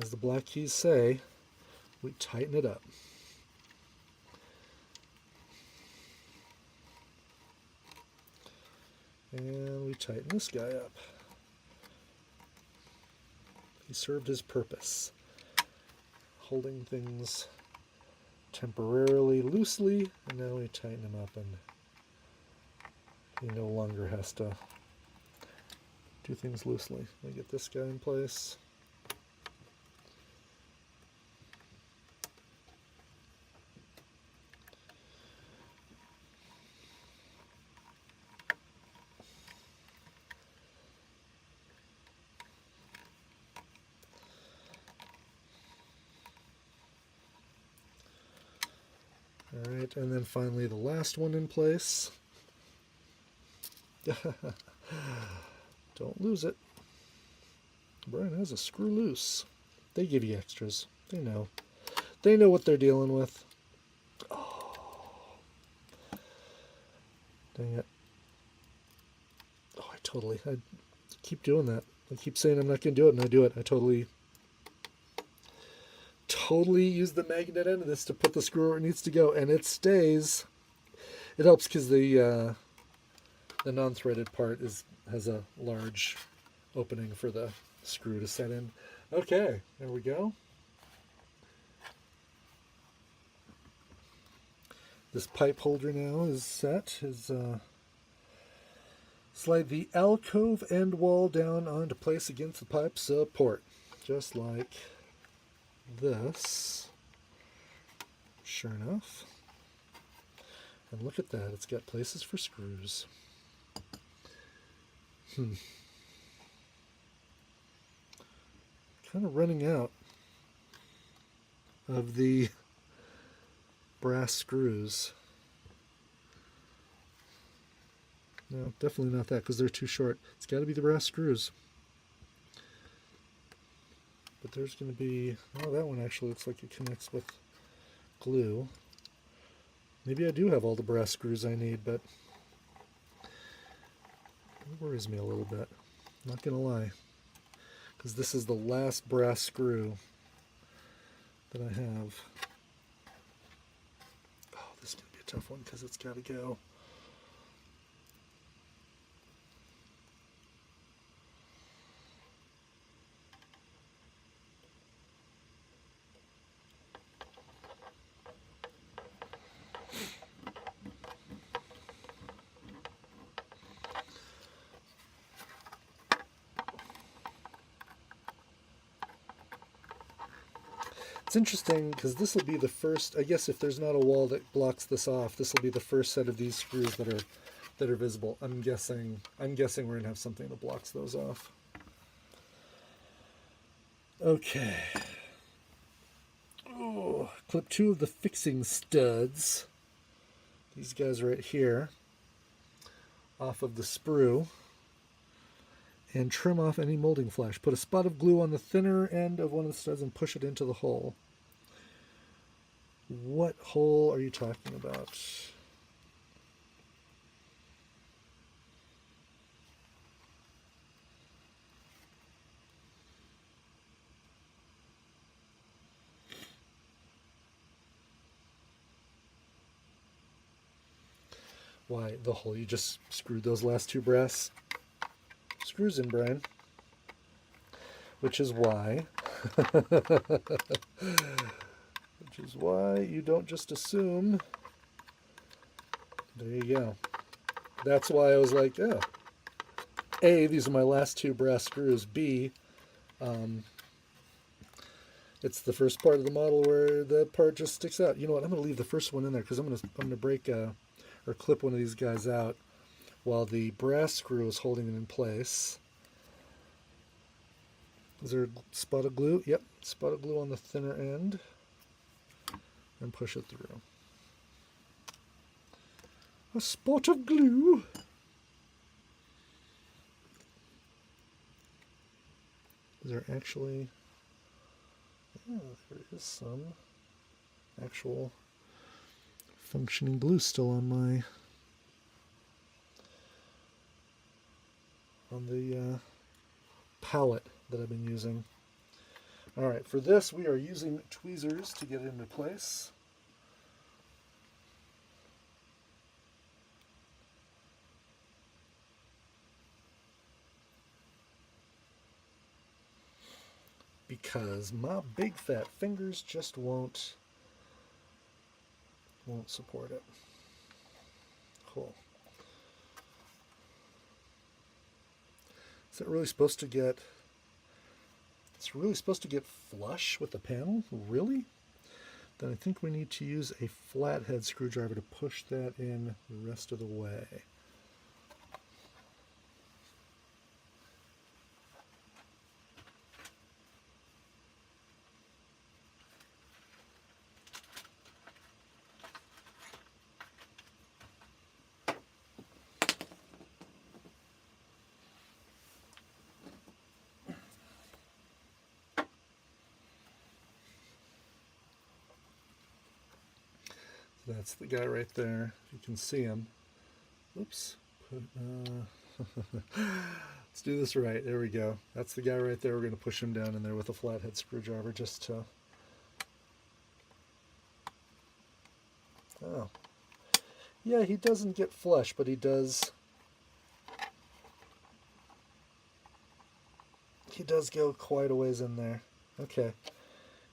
as the black keys say, we tighten it up. And we tighten this guy up. He served his purpose, holding things temporarily loosely, and now we tighten him up, and he no longer has to do things loosely. Let me get this guy in place. All right, and then finally the last one in place. Don't lose it. Brian has a screw loose. They give you extras. They know. They know what they're dealing with. Oh. Dang it. Oh, I keep doing that. I keep saying I'm not going to do it, and I do it. I totally use the magnet end of this to put the screw where it needs to go, and it stays. It helps because the non-threaded part has a large opening for the screw to set in. Okay, there we go. This pipe holder now is set. Slide the alcove end wall down onto place against the pipe support, just like this. Sure enough. And look at that, it's got places for screws. Kind of running out of the brass screws. No, definitely not that, because they're too short. It's got to be the brass screws. But there's going to be, oh, that one actually looks like it connects with glue. Maybe I do have all the brass screws I need, but it worries me a little bit. Not going to lie. Because this is the last brass screw that I have. Oh, this is going to be a tough one because it's got to go It's interesting because this will be the first, I guess if there's not a wall that blocks this off, this will be the first set of these screws that are visible. I'm guessing we're going to have something that blocks those off. Okay. Oh, clip 2 of the fixing studs. These guys right here off of the sprue. And trim off any molding flash. Put a spot of glue on the thinner end of one of the studs and push it into the hole. What hole are you talking about? Why, the hole you just screwed those last 2 brass screws in, Brian. Which is why you don't just assume. There you go. That's why I was like, oh, A, these are my last 2 brass screws. B, it's the first part of the model where the part just sticks out. You know what? I'm going to leave the first one in there because I'm going to break or clip one of these guys out while the brass screw is holding it in place. Is there a spot of glue? Yep, spot of glue on the thinner end. And push it through. A spot of glue. Is there actually... Oh, there is some actual functioning glue still on the palette that I've been using. Alright, for this we are using tweezers to get it into place. Because my big fat fingers just won't support it. Cool. Is it really supposed to get... It's really supposed to get flush with the panel? Really? Then I think we need to use a flathead screwdriver to push that in the rest of the way. That's the guy right there. You can see him. Oops. Let's do this right. There we go. That's the guy right there. We're going to push him down in there with a flathead screwdriver just to... Oh. Yeah, he doesn't get flush, but he does... He does go quite a ways in there. Okay.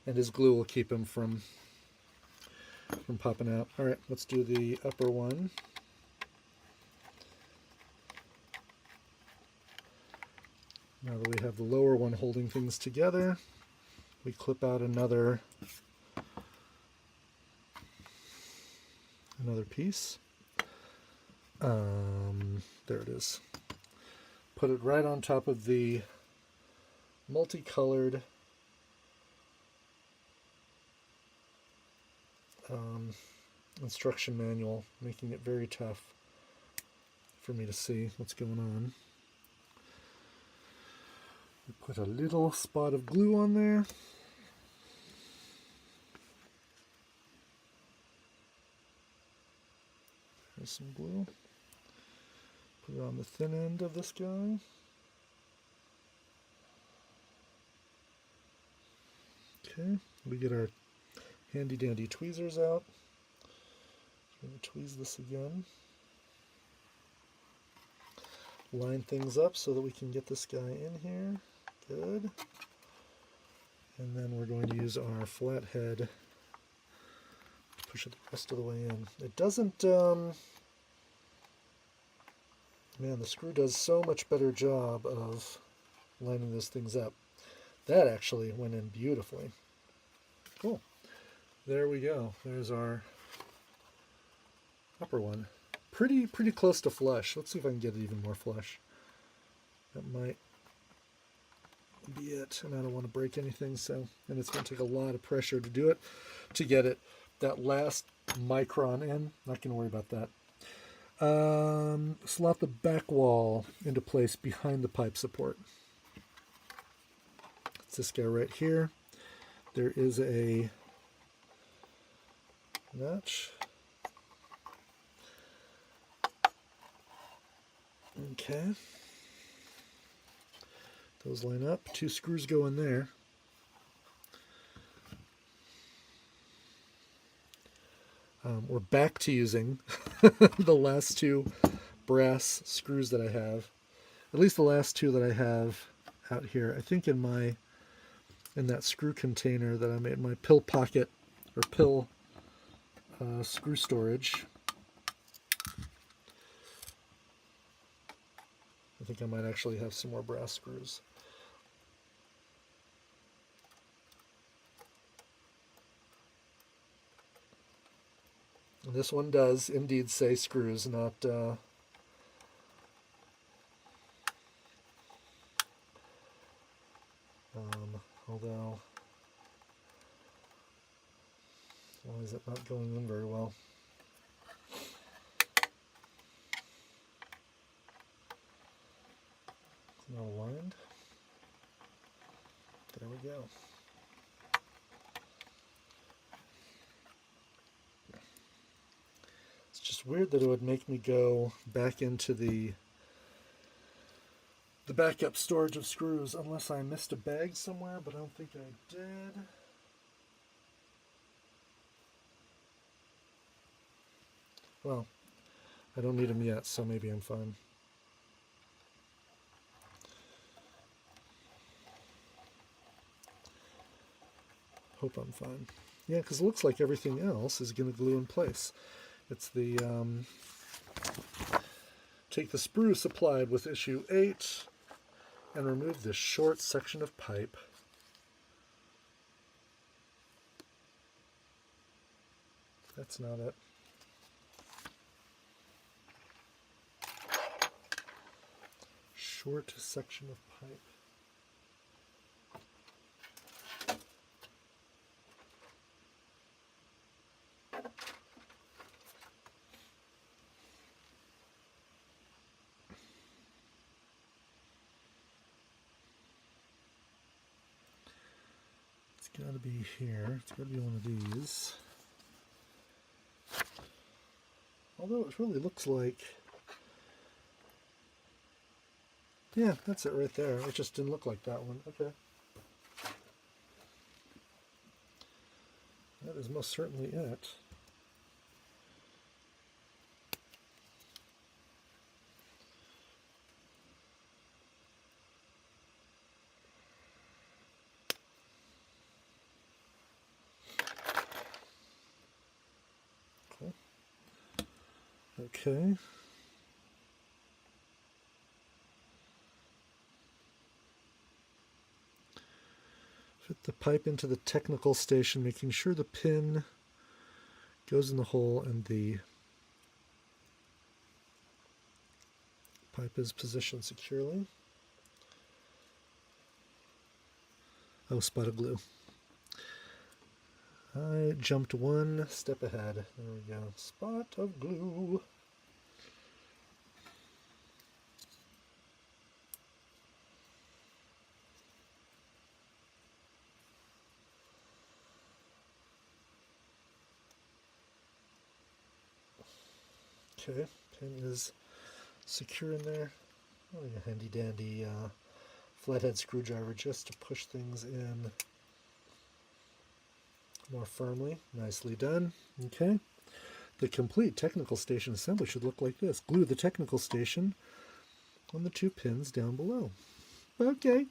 And his glue will keep him from popping out. Alright, let's do the upper one. Now that we have the lower one holding things together, we clip out another piece. There it is. Put it right on top of the multicolored instruction manual, making it very tough for me to see what's going on. We put a little spot of glue on there. There's some glue. Put it on the thin end of this guy. Okay, we get our handy dandy tweezers out. We're going to tweeze this again. Line things up so that we can get this guy in here. Good. And then we're going to use our flathead to push it the rest of the way in. It doesn't, man, the screw does so much better job of lining those things up. That actually went in beautifully. Cool. There we go. There's our upper one. Pretty close to flush. Let's see if I can get it even more flush. That might be it, and I don't want to break anything, so, and it's going to take a lot of pressure to do it, to get it that last micron in. Not going to worry about that. Slot the back wall into place behind the pipe support. It's this guy right here. There is a notch. Okay. Those line up. 2 screws go in there. We're back to using the last 2 brass screws that I have. At least the last 2 that I have out here. I think in that screw container that I made, my pill pocket or pill screw storage. I think I might actually have some more brass screws. And this one does indeed say screws, not although, why is it not going in very well? It's not aligned. There we go. It's just weird that it would make me go back into the backup storage of screws unless I missed a bag somewhere, but I don't think I did. Well, I don't need them yet, so maybe I'm fine. Hope I'm fine. Yeah, because it looks like everything else is going to glue in place. It's the take the sprue supplied with issue 8 and remove this short section of pipe. That's not it. Short section of pipe. It's got to be here. It's got to be one of these. Although it really looks like, yeah, that's it right there. It just didn't look like that one. Okay. That is most certainly it. Cool. Okay. Fit the pipe into the technical station, making sure the pin goes in the hole and the pipe is positioned securely. Oh, spot of glue. I jumped one step ahead. There we go. Spot of glue. Okay, pin is secure in there. Oh, a handy dandy flathead screwdriver just to push things in more firmly. Nicely done. Okay. The complete technical station assembly should look like this. Glue the technical station on the 2 pins down below. Okay.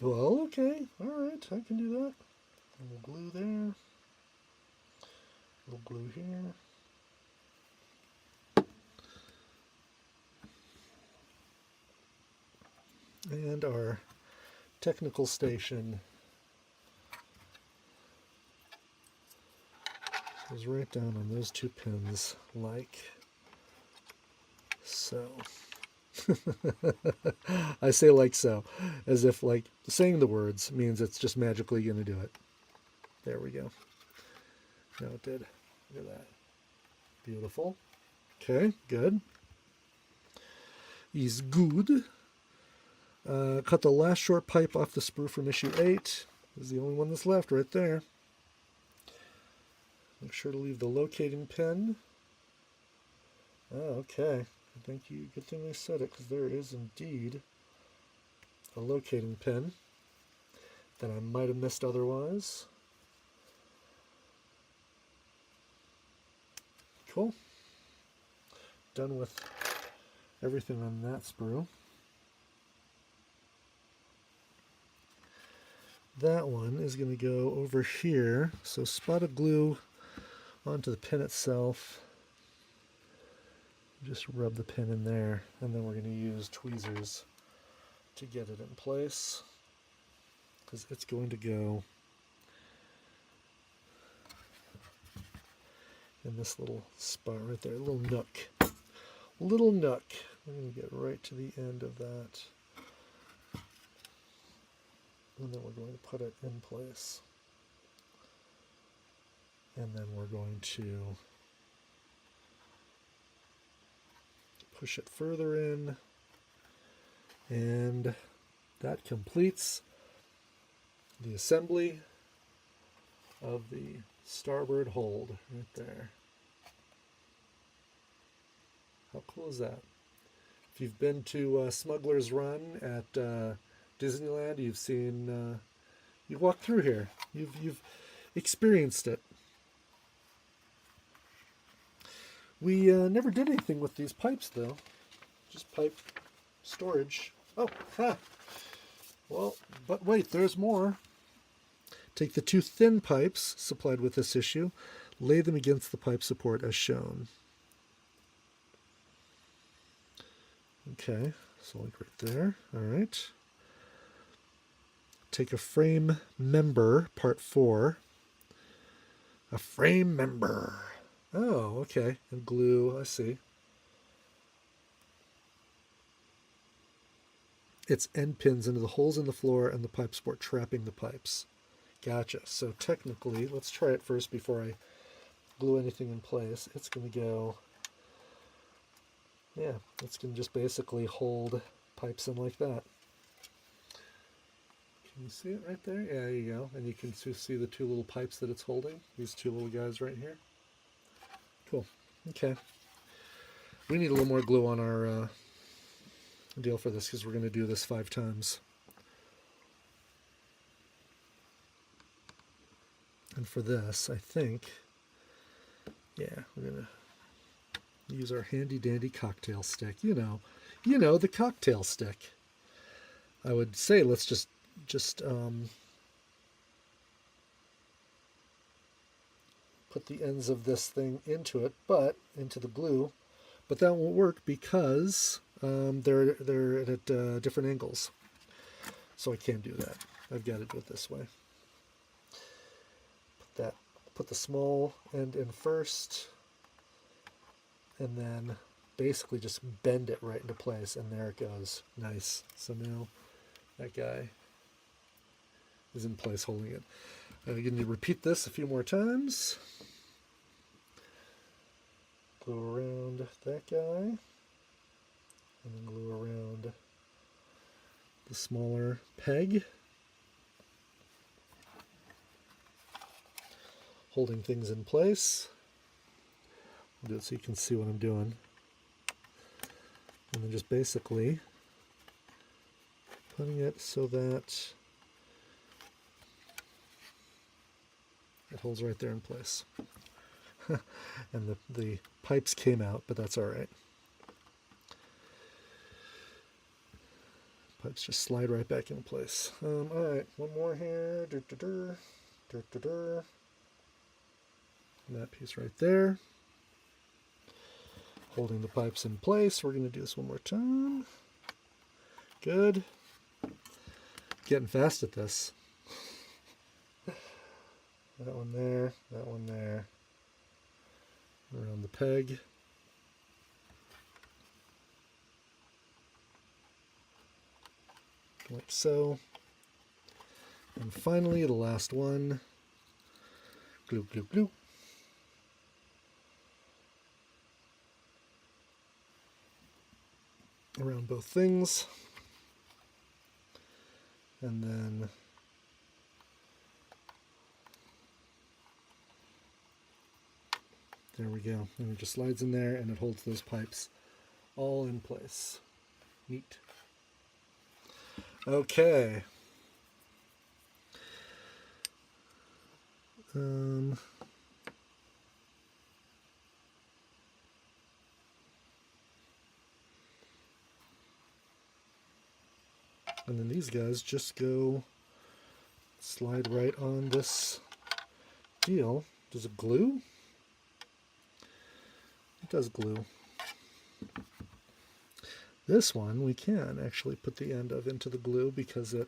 Well, okay. Alright, I can do that. And we'll glue there. We'll glue here. And our technical station goes right down on those two pins like so. I say like so, as if like saying the words means it's just magically going to do it. There we go. Now it did. Look at that. Beautiful. Okay, good. Is good. Cut the last short pipe off the sprue from issue 8. This is the only one that's left right there. Make sure to leave the locating pin. Oh, okay. Thank you. Good thing they said it, because there is indeed a locating pin that I might have missed otherwise. Cool. Done with everything on that sprue. That one is going to go over here. So spot of glue onto the pin itself. Just rub the pin in there, and then we're going to use tweezers to get it in place, because it's going to go in this little spot right there, little nook. Little nook. We're going to get right to the end of that, and then we're going to put it in place. And then we're going to push it further in, and that completes the assembly of the starboard hold right there. How cool is that? If you've been to Smuggler's Run at Disneyland, you've seen, you walked through here, you've experienced it. We never did anything with these pipes, though. Just pipe storage. Oh, ha! Well, but wait, there's more. Take the two thin pipes supplied with this issue, lay them against the pipe support as shown. Okay, so like right there. All right. Take a frame member, part 4. A frame member. Oh, okay. And glue, I see. It's end pins into the holes in the floor and the pipe support trapping the pipes. Gotcha. So technically, let's try it first before I glue anything in place. It's going to go, yeah, it's going to just basically hold pipes in like that. Can you see it right there? Yeah, there you go. And you can see the two little pipes that it's holding. These two little guys right here. Cool. Okay. We need a little more glue on our deal for this, because we're going to do this 5 times. And for this, I think, yeah, we're going to use our handy dandy cocktail stick. You know, the cocktail stick. I would say let's just put the ends of this thing into it, into the glue, but that won't work because they're at different angles. So I can't do that. I've got to do it this way. Put the small end in first, and then basically just bend it right into place, and there it goes. Nice. So now that guy is in place holding it. I'm going to repeat this a few more times. Glue around that guy, and then glue around the smaller peg, holding things in place. I'll do it so you can see what I'm doing. And then just basically putting it so that it holds right there in place. And the pipes came out, but that's all right. Pipes just slide right back in place. All right, one more here. And that piece right there. Holding the pipes in place. We're going to do this one more time. Good. Getting fast at this. That one there, that one there. around the peg. Like so. And finally, the last one. Glue, glue, glue. Around both things. And then there we go. And it just slides in there and it holds those pipes all in place. Neat. Okay. And then these guys just go slide right on this deal. Does it glue? It does glue. This one we can actually put the end of into the glue because it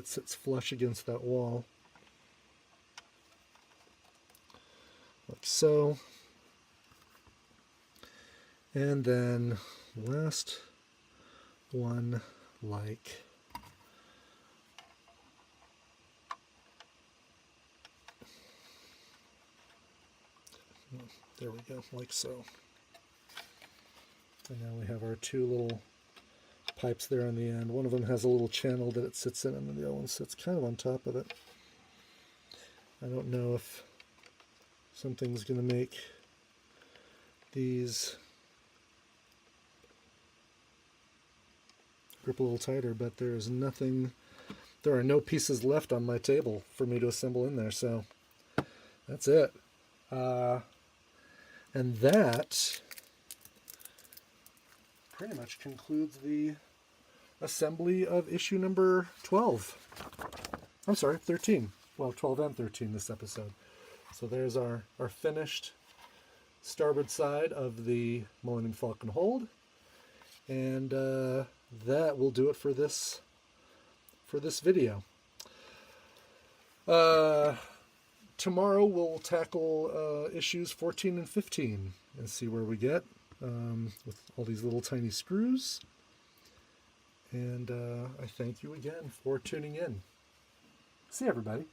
sits flush against that wall. Like so. And then last one like there we go, like so. And now we have our two little pipes there on the end. One of them has a little channel that it sits in, and then the other one sits kind of on top of it. I don't know if something's going to make these grip a little tighter, but there are no pieces left on my table for me to assemble in there, so that's it. And that pretty much concludes the assembly of issue number 12. I'm sorry, 13. Well, 12 and 13 this episode. So there's our finished starboard side of the Millennium Falcon hold. And that will do it for this video. Tomorrow we'll tackle issues 14 and 15 and see where we get with all these little tiny screws. And I thank you again for tuning in. See you, everybody.